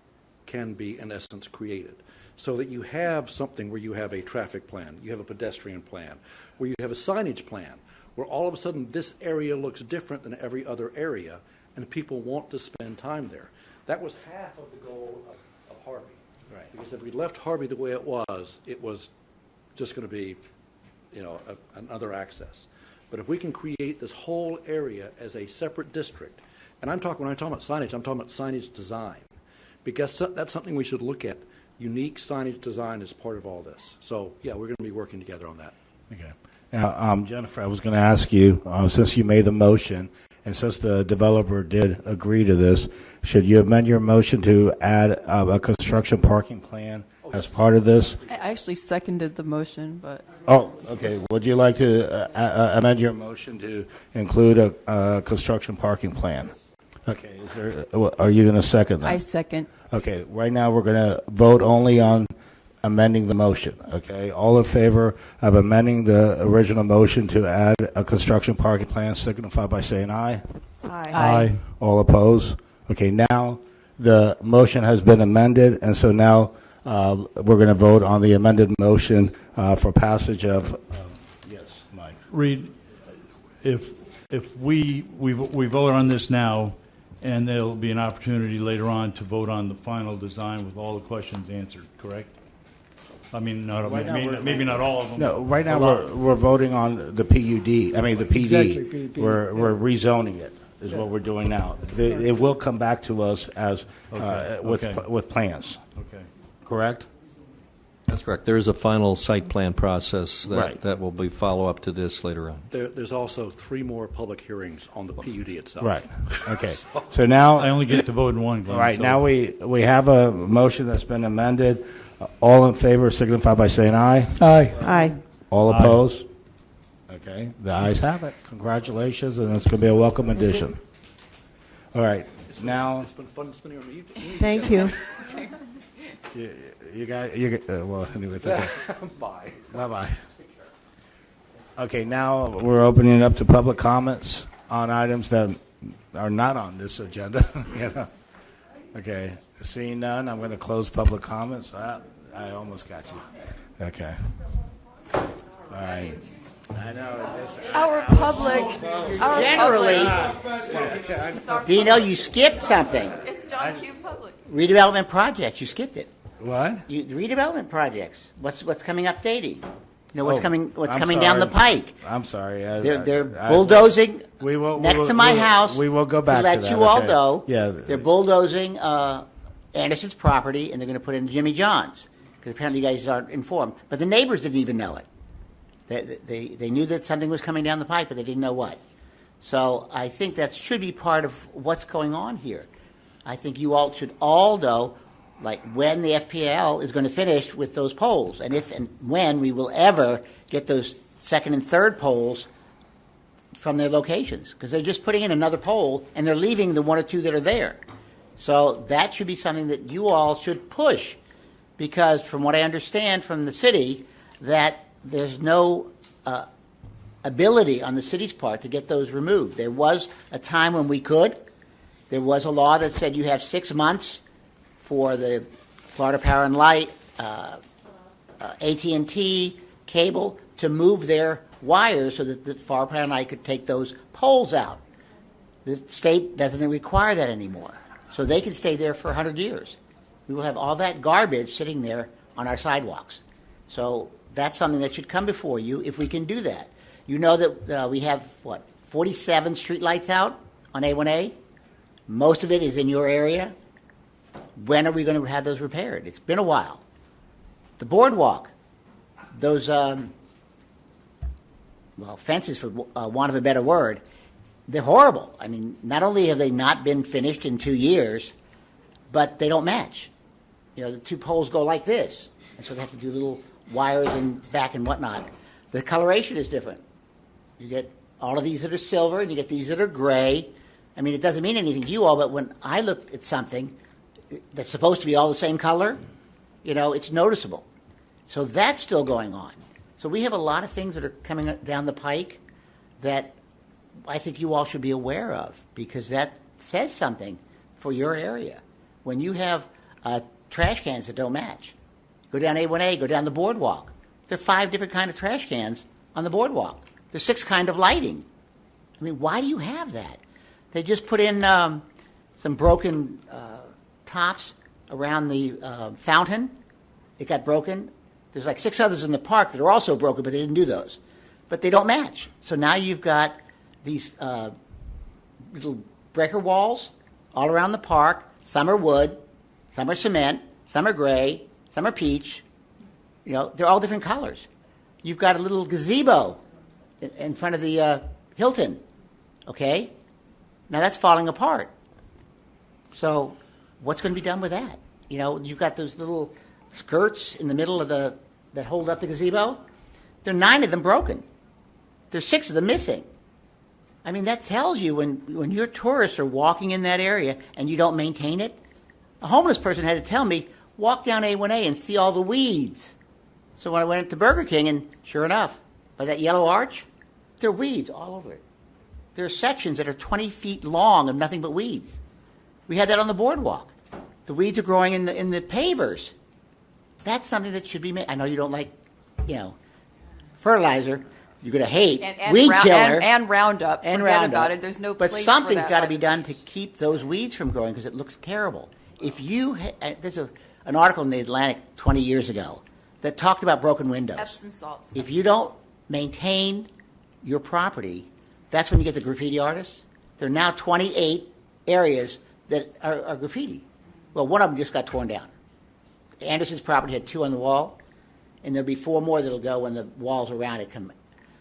can be, in essence, created. So that you have something where you have a traffic plan, you have a pedestrian plan, where you have a signage plan, where all of a sudden this area looks different than every other area, and people want to spend time there. That was half of the goal of Harvey. Right. Because if we left Harvey the way it was just going to be, another access. But if we can create this whole area as a separate district, and when I'm talking about signage, I'm talking about signage design, because that's something we should look at. Unique signage design is part of all this. So, yeah, we're going to be working together on that. Okay. Now, Jennifer, I was going to ask you, since you made the motion, and since the developer did agree to this, should you amend your motion to add a construction parking plan as part of this? I actually seconded the motion, but... Oh, okay. Would you like to amend your motion to include a construction parking plan? Okay. Are you going to second that? I second. Okay. Right now, we're going to vote only on amending the motion. Okay. All in favor of amending the original motion to add a construction parking plan, signify by saying aye. Aye. All opposed? Okay. Now the motion has been amended, and so now we're going to vote on the amended motion for passage of. Yes, Mike. Reed, if we vote on this now, and there'll be an opportunity later on to vote on the final design with all the questions answered, correct? I mean, maybe not all of them. No, right now we're voting on the PUD. I mean, the PD. Exactly, We're rezoning it is what we're doing now. It will come back to us as with plans. Okay. Correct? That's correct. There is a final site plan process Right. that will be follow-up to this later on. There's also 3 more public hearings on the PUD itself. Right. Okay. So now, I only get to vote in one, Glenn. right so- now we have a motion that's been amended. All in favor signify by saying aye. Aye. Aye. All Aye. opposed? Okay. The ayes have it. Congratulations, and it's going to be a welcome addition. All right. Now. It's been fun spending on the evening. Thank you. You got well, anyway, it's okay. Bye. Bye-bye. Okay, now we're opening it up to public comments on items that are not on this agenda. Okay, seeing none, I'm going to close public comments. I almost got you. Okay. All right. I know. Our public... Generally, do you know you skipped something? It's John Q. Public. Redevelopment projects, you skipped it. What? The redevelopment projects. What's coming up dating? You know what's Oh, coming I'm down the sorry. pike. I'm sorry. They're bulldozing next to my house. We will go back to let that. you all okay. know. Yeah. They're bulldozing Anderson's property, and they're going to put it in Jimmy John's because apparently you guys aren't informed. But the neighbors didn't even know it. They knew that something was coming down the pipe, but they didn't know what. So I think that should be part of what's going on here. I think you all should all know, like, when the FPL is going to finish with those poles, and if and when we will ever get those second and third poles from their locations, because they're just putting in another pole and they're leaving the 1 or 2 that are there. So that should be something that you all should push, because from what I understand from the city, that there's no ability on the city's part to get those removed. There was a time when we could. There was a law that said you have 6 months for the Florida Power and Light, AT&T, cable, to move their wires so that the Florida Power and Light could take those poles out. The state doesn't require that anymore. So they can stay there for 100 years. We will have all that garbage sitting there on our sidewalks. So that's something that should come before you if we can do that. You know that we have, 47 streetlights out on A1A? Most of it is in your area. When are we going to have those repaired? It's been a while. The boardwalk, those, fences, for want of a better word, they're horrible. I mean, not only have they not been finished in 2 years, but they don't match. You know, the 2 poles go like this, and so they have to do little wires and back and whatnot. The coloration is different. You get all of these that are silver, and you get these that are gray. I mean, it doesn't mean anything to you all, but when I look at something that's supposed to be all the same color, it's noticeable. So that's still going on. So we have a lot of things that are coming down the pike that I think you all should be aware of, because that says something for your area. When you have trash cans that don't match, go down A1A, go down the boardwalk. There are 5 different kind of trash cans on the boardwalk. There's 6 kind of lighting. I mean, why do you have that? They just put in some broken tops around the fountain. It got broken. There's like 6 others in the park that are also broken, but they didn't do those. But they don't match. So now you've got these little breaker walls all around the park. Some are wood, some are cement, some are gray, some are peach. They're all different colors. You've got a little gazebo in front of the Hilton, okay? Now that's falling apart. So what's going to be done with that? You've got those little skirts in the middle of that hold up the gazebo. There are 9 of them broken. There's 6 of them missing. I mean, that tells you when your tourists are walking in that area and you don't maintain it. A homeless person had to tell me, walk down A1A and see all the weeds. So when I went to Burger King, and sure enough, by that yellow arch, there are weeds all over it. There are sections that are 20 feet long of nothing but weeds. We had that on the boardwalk. The weeds are growing in the pavers. That's something that should be made. I know you don't like, fertilizer. You're going to hate weed killer and Roundup. And Forget Roundup. about it. There's no place But something's for that got to be done to keep those weeds from growing, because it looks terrible. If you there's an article in the Atlantic 20 years ago that talked about broken windows. Epsom salts. If you don't maintain your property, that's when you get the graffiti artists. There are now 28 areas that are graffiti. Well, one of them just got torn down. Anderson's property had 2 on the wall, and there'll be 4 more that'll go when the walls around it come.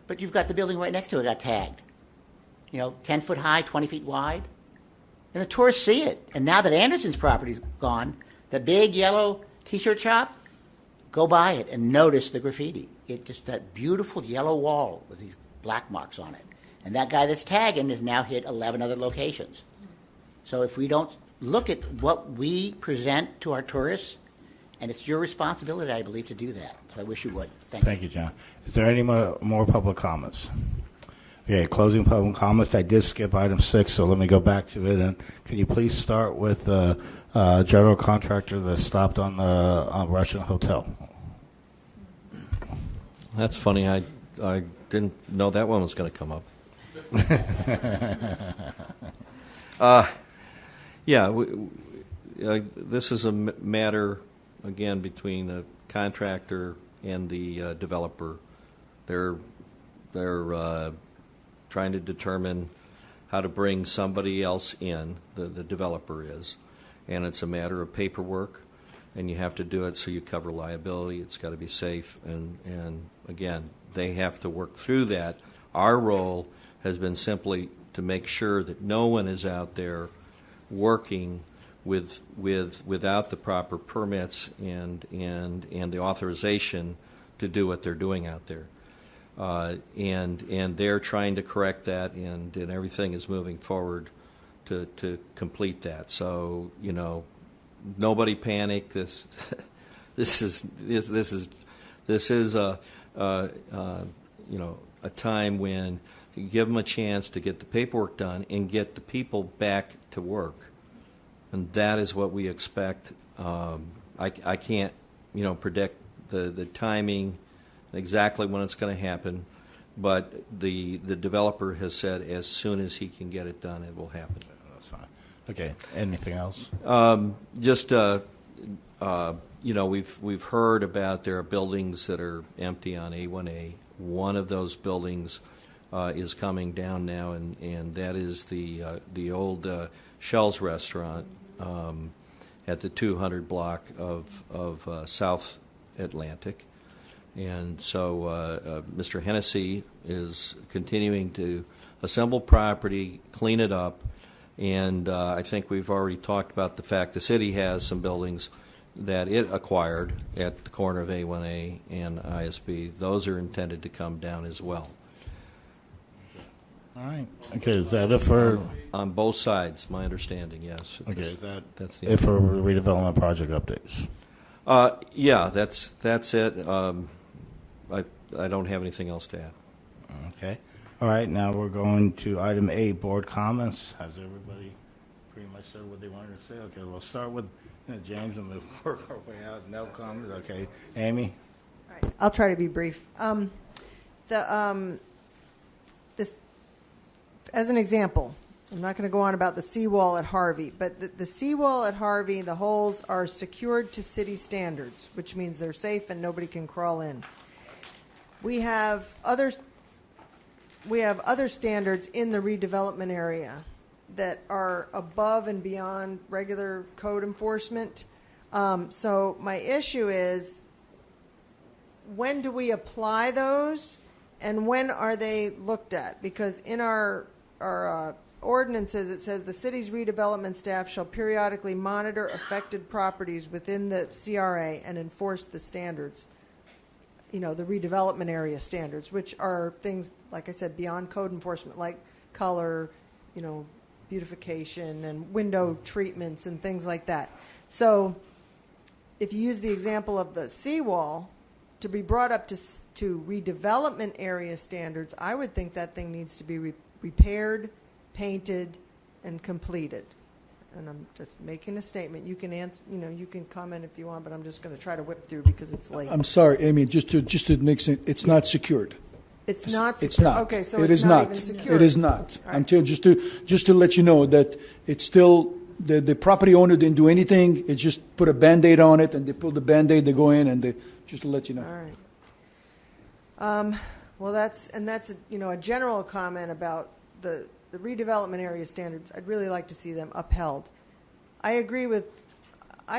But you've got the building right next to it got tagged. 10 foot high, 20 feet wide. And the tourists see it. And now that Anderson's property's gone, the big yellow T-shirt shop, go by it and notice the graffiti. It just that beautiful yellow wall with these black marks on it. And that guy that's tagging has now hit 11 other locations. So if we don't look at what we present to our tourists, and it's your responsibility, I believe, to do that. So I wish you would. Thank you, John. Is there any more public comments? Okay, closing public comments. I did skip item 6, so let me go back to it. And can you please start with the general contractor that stopped on the Russian hotel? That's funny. I didn't know that one was going to come up. This is a matter, again, between the contractor and the developer. They're trying to determine how to bring somebody else in, the developer is, and it's a matter of paperwork, and you have to do it so you cover liability. It's got to be safe, and again, they have to work through that. Our role has been simply to make sure that no one is out there working without the proper permits and the authorization to do what they're doing out there. And they're trying to correct that, and everything is moving forward to complete that. So nobody panic. This is a time when you give them a chance to get the paperwork done and get the people back to work, and that is what we expect. I can't predict the timing exactly when it's going to happen, but the developer has said as soon as he can get it done, it will happen. That's fine. Okay. Anything else? We've heard about there are buildings that are empty on A1A. One of those buildings is coming down now, and that is the old Shell's restaurant at the 200 block of South Atlantic. And so Mr. Hennessy is continuing to assemble property, clean it up, and I think we've already talked about the fact the city has some buildings that it acquired at the corner of A1A and ISB. Those are intended to come down as well. All right. Okay, is that it for? On both sides, my understanding, yes. Okay, is that that's it for redevelopment project updates? Yeah, that's it. I don't have anything else to add. Okay. All right. Now we're going to item A, board comments. Has everybody pretty much said what they wanted to say? Okay, we'll start with James and we'll work our way out. No comments. Okay, Amy. All right. I'll try to be brief. This, as an example, I'm not going to go on about the seawall at Harvey, but the seawall at Harvey, the holes are secured to city standards, which means they're safe and nobody can crawl in. We have other standards in the redevelopment area that are above and beyond regular code enforcement. So my issue is, when do we apply those, and when are they looked at? Because in our ordinances, it says the city's redevelopment staff shall periodically monitor affected properties within the CRA and enforce the standards, the redevelopment area standards, which are things, like I said, beyond code enforcement, like color, beautification and window treatments and things like that. So if you use the example of the seawall, to be brought up to redevelopment area standards, I would think that thing needs to be repaired, painted, and completed. And I'm just making a statement. You can answer, you can comment if you want, but I'm just going to try to whip through because it's late. I'm sorry, Amy, just to make sense, it's not secured. It's not It's secured. not. Okay, so it it's is not not. even secured. It is not. All right. Until just to let you know that it's still the property owner didn't do anything. It just put a Band-Aid on it, and they pull the Band-Aid. They go in, and they just to let you know. All right. Well, that's a general comment about the redevelopment area standards. I'd really like to see them upheld. I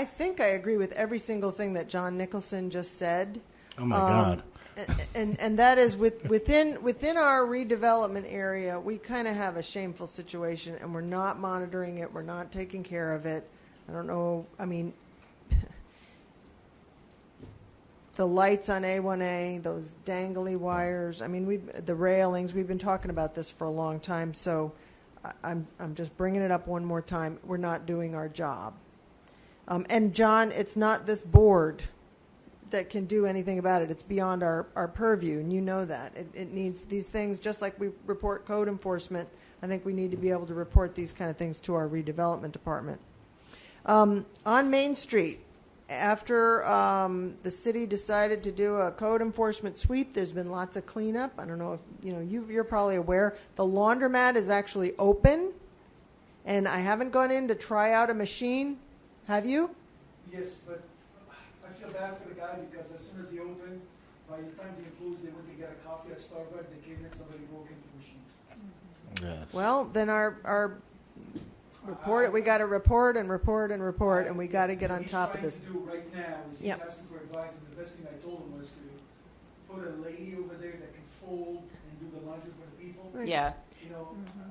think I agree with every single thing that John Nicholson just said. Oh my God. And that is within our redevelopment area, we kind of have a shameful situation, and we're not monitoring it. We're not taking care of it. I don't know. I mean, the lights on A1A, those dangly wires. I mean, the railings. We've been talking about this for a long time. So I'm just bringing it up one more time. We're not doing our job. And John, it's not this board that can do anything about it. It's beyond our purview, and you know that. It needs these things, just like we report code enforcement. I think we need to be able to report these kind of things to our redevelopment department. On Main Street, after the city decided to do a code enforcement sweep, there's been lots of cleanup. I don't know if you're probably aware. The laundromat is actually open, and I haven't gone in to try out a machine. Have you? Yes, but I feel bad for the guy because as soon as he opened, by the time the employees they went to get a coffee at Starbucks, they came in, somebody broke into the machines. Yes. Well, then our report. We got to report, and we got to get on top of this. What he's trying to do right now is he's Yep. asking for advice, and the best thing I told him was to put a lady over there that can fold and do the laundry for the people. Right. Yeah.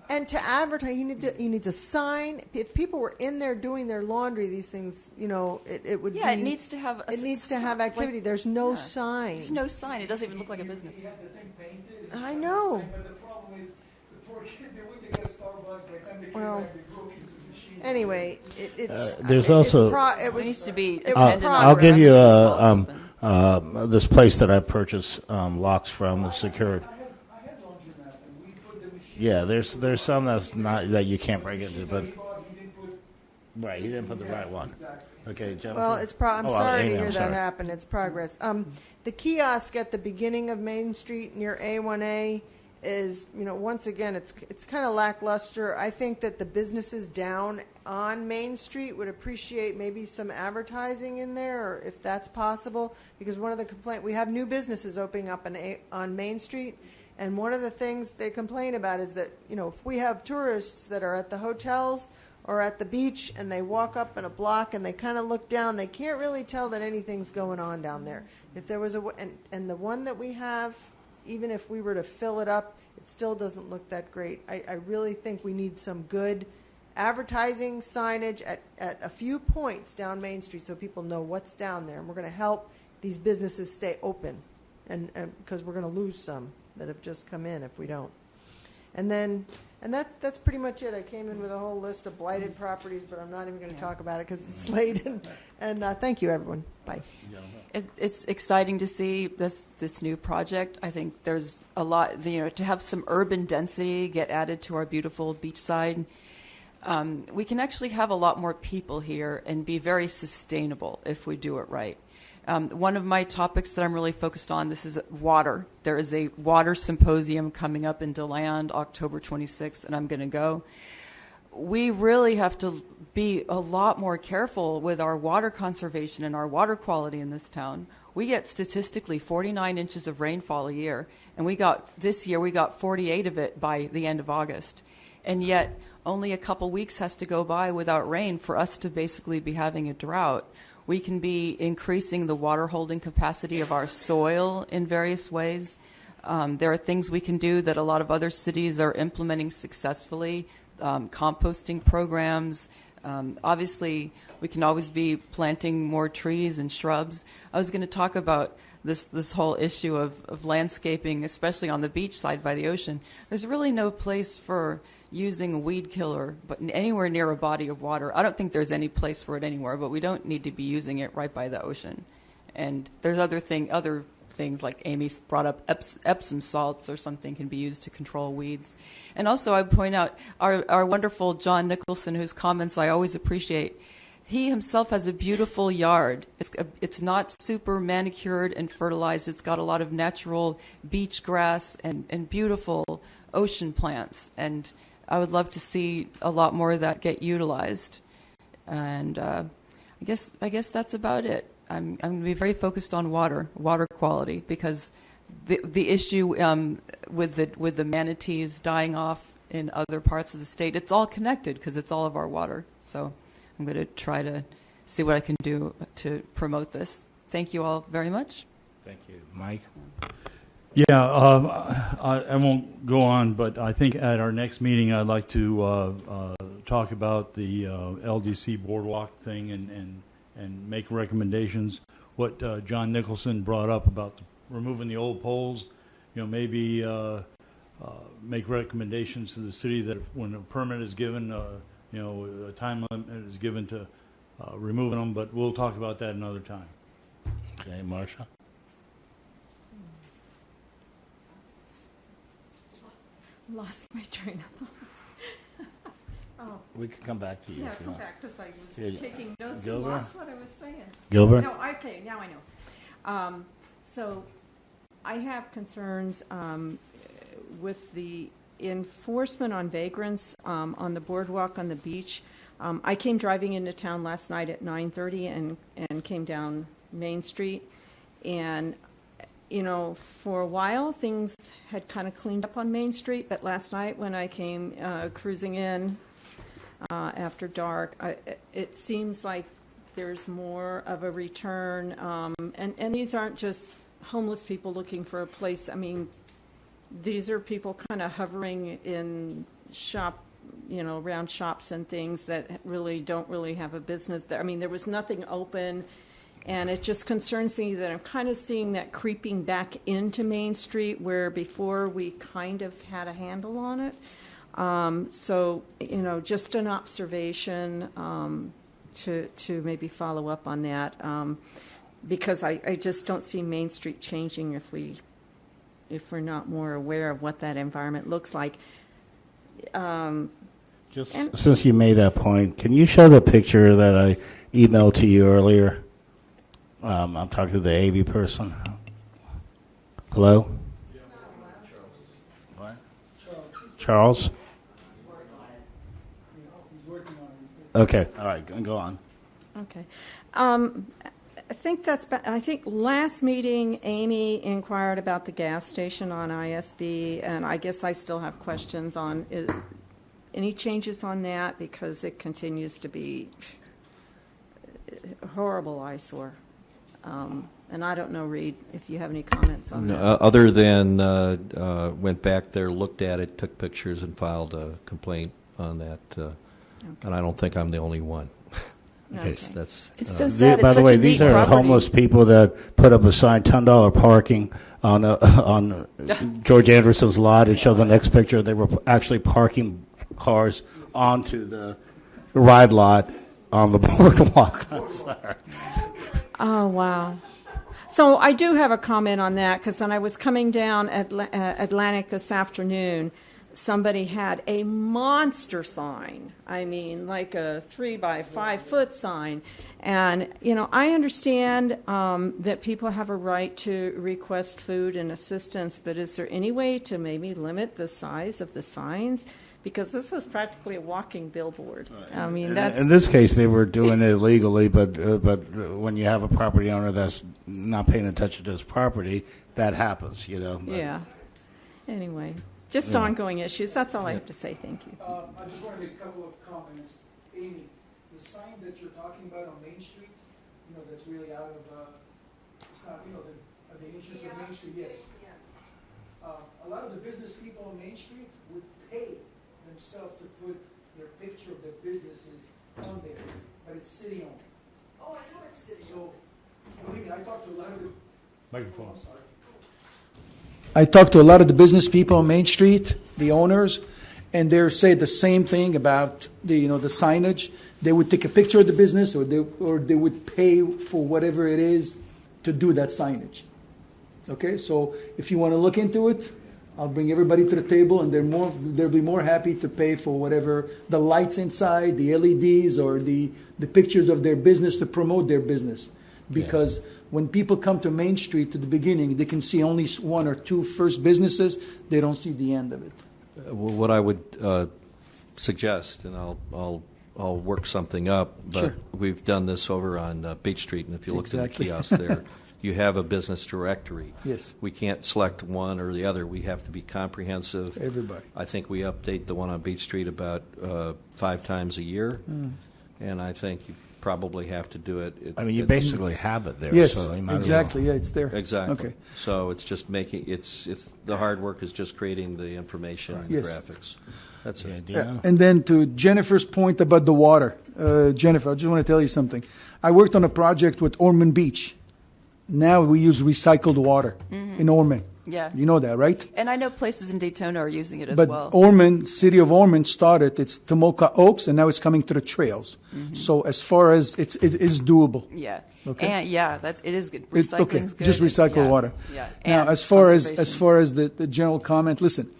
And to advertise, you need to sign. If people were in there doing their laundry, these things, it would. Yeah, be, it needs to have. It needs to have activity. There's no yeah. sign. There's no sign. It doesn't even look like a business. He had the thing painted. and I he know. signed, but the problem is, the poor kid, they went to get a Starbucks. By the time they came Well, back, they broke into the machine. Anyway, there's also- it was, It needs to be it was attended on I'll give you premises while it's open. this place that I purchased locks from, the secured. I had laundromats, and we put the machine. Yeah, there's some that's not that you can't break into, but He bought, he didn't put. right, he didn't put the right one. Okay, Jennifer. Well, I'm Oh, sorry Amy, to hear I'm that sorry. happen. It's progress. The kiosk at the beginning of Main Street near A1A is, once again, it's kind of lackluster. I think that the businesses down on Main Street would appreciate maybe some advertising in there, or if that's possible, because one of the complaints, we have new businesses opening up on Main Street, and one of the things they complain about is that, if we have tourists that are at the hotels or at the beach and they walk up in a block and they kind of look down, they can't really tell that anything's going on down there. If there was and the one that we have, even if we were to fill it up, it still doesn't look that great. I really think we need some good advertising signage at a few points down Main Street so people know what's down there. And we're going to help these businesses stay open, and because we're going to lose some that have just come in if we don't. And that's pretty much it. I came in with a whole list of blighted properties, but I'm not even going to talk about it because it's late. And thank you, everyone. Bye. It's exciting to see this new project. I think there's a lot, to have some urban density get added to our beautiful beachside. We can actually have a lot more people here and be very sustainable if we do it right. One of my topics that I'm really focused on, this is water. There is a water symposium coming up in DeLand, October 26th, and I'm going to go. We really have to be a lot more careful with our water conservation and our water quality in this town. We get statistically 49 inches of rainfall a year, and this year we got 48 of it by the end of August. And yet only a couple weeks has to go by without rain for us to basically be having a drought. We can be increasing the water holding capacity of our soil in various ways. There are things we can do that a lot of other cities are implementing successfully, composting programs. Obviously, we can always be planting more trees and shrubs. I was going to talk about this whole issue of landscaping, especially on the beach side by the ocean. There's really no place for using a weed killer but anywhere near a body of water. I don't think there's any place for it anywhere, but we don't need to be using it right by the ocean. And there's other things like Amy brought up, Epsom salts or something can be used to control weeds. And also I'd point out our wonderful John Nicholson, whose comments I always appreciate. He himself has a beautiful yard. It's not super manicured and fertilized. It's got a lot of natural beach grass and beautiful ocean plants. And I would love to see a lot more of that get utilized. And I guess that's about it. I'm going to be very focused on water quality, because the issue with the manatees dying off in other parts of the state, it's all connected because it's all of our water. So I'm going to try to see what I can do to promote this. Thank you all very much. Thank you. Mike? Yeah, I won't go on, but I think at our next meeting I'd like to talk about the LDC boardwalk thing and make recommendations. What John Nicholson brought up about removing the old poles, maybe make recommendations to the city that when a permit is given, a time limit is given to removing them, but we'll talk about that another time. Okay, Marsha? Lost my train of thought. Oh. We can come back to you. Yeah, if you come want. back, because I was taking notes Gilbert? and lost what I was saying. Gilbert? No, okay, now I know. So I have concerns with the enforcement on vagrants on the boardwalk on the beach. I came driving into town last night at 9:30 and came down Main Street, and for a while things had kind of cleaned up on Main Street, but last night when I came cruising in after dark, it seems like there's more of a return, and these aren't just homeless people looking for a place. I mean, these are people kind of hovering in around shops and things that don't really have a business there. I mean, there was nothing open. And it just concerns me that I'm kind of seeing that creeping back into Main Street, where before we kind of had a handle on it. So, just an observation to maybe follow up on that, because I just don't see Main Street changing if we're not more aware of what that environment looks like. Since you made that point, can you show the picture that I emailed to you earlier? I'm talking to the AV person. Hello? What? Charles? Okay, all right, go on. Okay. I think last meeting Amy inquired about the gas station on ISB, and I guess I still have questions on any changes on that, because it continues to be a horrible eyesore. And I don't know, Reed, if you have any comments on that. Other than went back there, looked at it, took pictures, and filed a complaint on that. Okay. And I don't think I'm the only one. Okay. It's so sad. By it's the way, such a these neat are property. homeless people that put up a sign, $10 parking. on George Anderson's lot and show the next picture. They were actually parking cars onto the ride lot on the boardwalk. I'm sorry. Oh, wow. So I do have a comment on that, because when I was coming down Atlantic this afternoon, somebody had a monster sign. I mean, like a 3 by 5 foot sign. And, I understand that people have a right to request food and assistance, but is there any way to maybe limit the size of the signs? Because this was practically a walking billboard. I mean, that's... In this case, they were doing it illegally, but when you have a property owner that's not paying attention to his property, that happens, But, yeah. Anyway, just ongoing issues. That's all I have to say. Thank you. I just want to make a couple of comments. Amy, the sign that you're talking about on Main Street, that's really out of, it's not, the entrance of Main Street, yes. A lot of the business people on Main Street would pay themselves to put their picture of their businesses on there, but it's city-owned. Oh, I know it's city. So, believe me, I talked to a lot of the... Microphone. I'm sorry. I talked to a lot of the business people on Main Street, the owners, and they say the same thing about the signage. They would take a picture of the business, or they would pay for whatever it is to do that signage. Okay, so if you want to look into it, I'll bring everybody to the table, and they'll be more happy to pay for whatever the lights inside, the LEDs, or the pictures of their business to promote their business. Because when people come to Main Street at the beginning, they can see only 1 or 2 first businesses. They don't see the end of it. What I would suggest, and I'll work something up, but Sure. we've done this over on Beach Street, and if you look Exactly. at the kiosk there, you have a business directory. Yes. We can't select one or the other. We have to be comprehensive. Everybody. I think we update the one on Beach Street about 5 times a year, and I think you probably have to do it. I mean, you basically have it there. Yes, so you might as exactly. well. Yeah, it's there. Exactly. Okay. So it's just making it's the hard work is just creating the information and Yes. graphics. That's it. Yeah. And then to Jennifer's point about the water, Jennifer, I just want to tell you something. I worked on a project with Ormond Beach. Now we use recycled water in Ormond. Yeah. You know that, right? And I know places in Daytona are using it as But well. Ormond, city of Ormond started, it's Tomoka Oaks, and now it's coming to the trails. So as far as it is doable. Yeah. Okay. And it is good. It's Recycling's okay. good. Just recycle Yeah. water. Yeah. Now, And as far as conservation. the general comment, listen,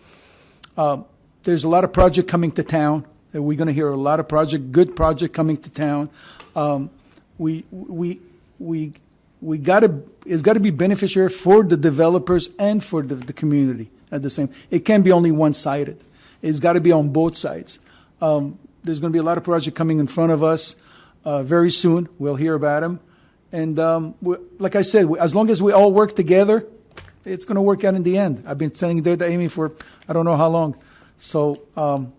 there's a lot of project coming to town. We're going to hear a lot of good project coming to town. It's got to be beneficial for the developers and for the community at the same. It can't be only one-sided. It's got to be on both sides. There's going to be a lot of project coming in front of us very soon. We'll hear about them. And like I said, as long as we all work together, it's going to work out in the end. I've been saying that to Amy for I don't know how long. So I'm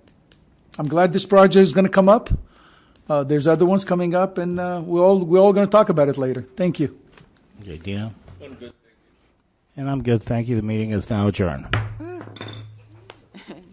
glad this project is going to come up. There's other ones coming up, and we're all going to talk about it later. Thank you. Okay, Dino? And I'm good. Thank you. The meeting is now adjourned.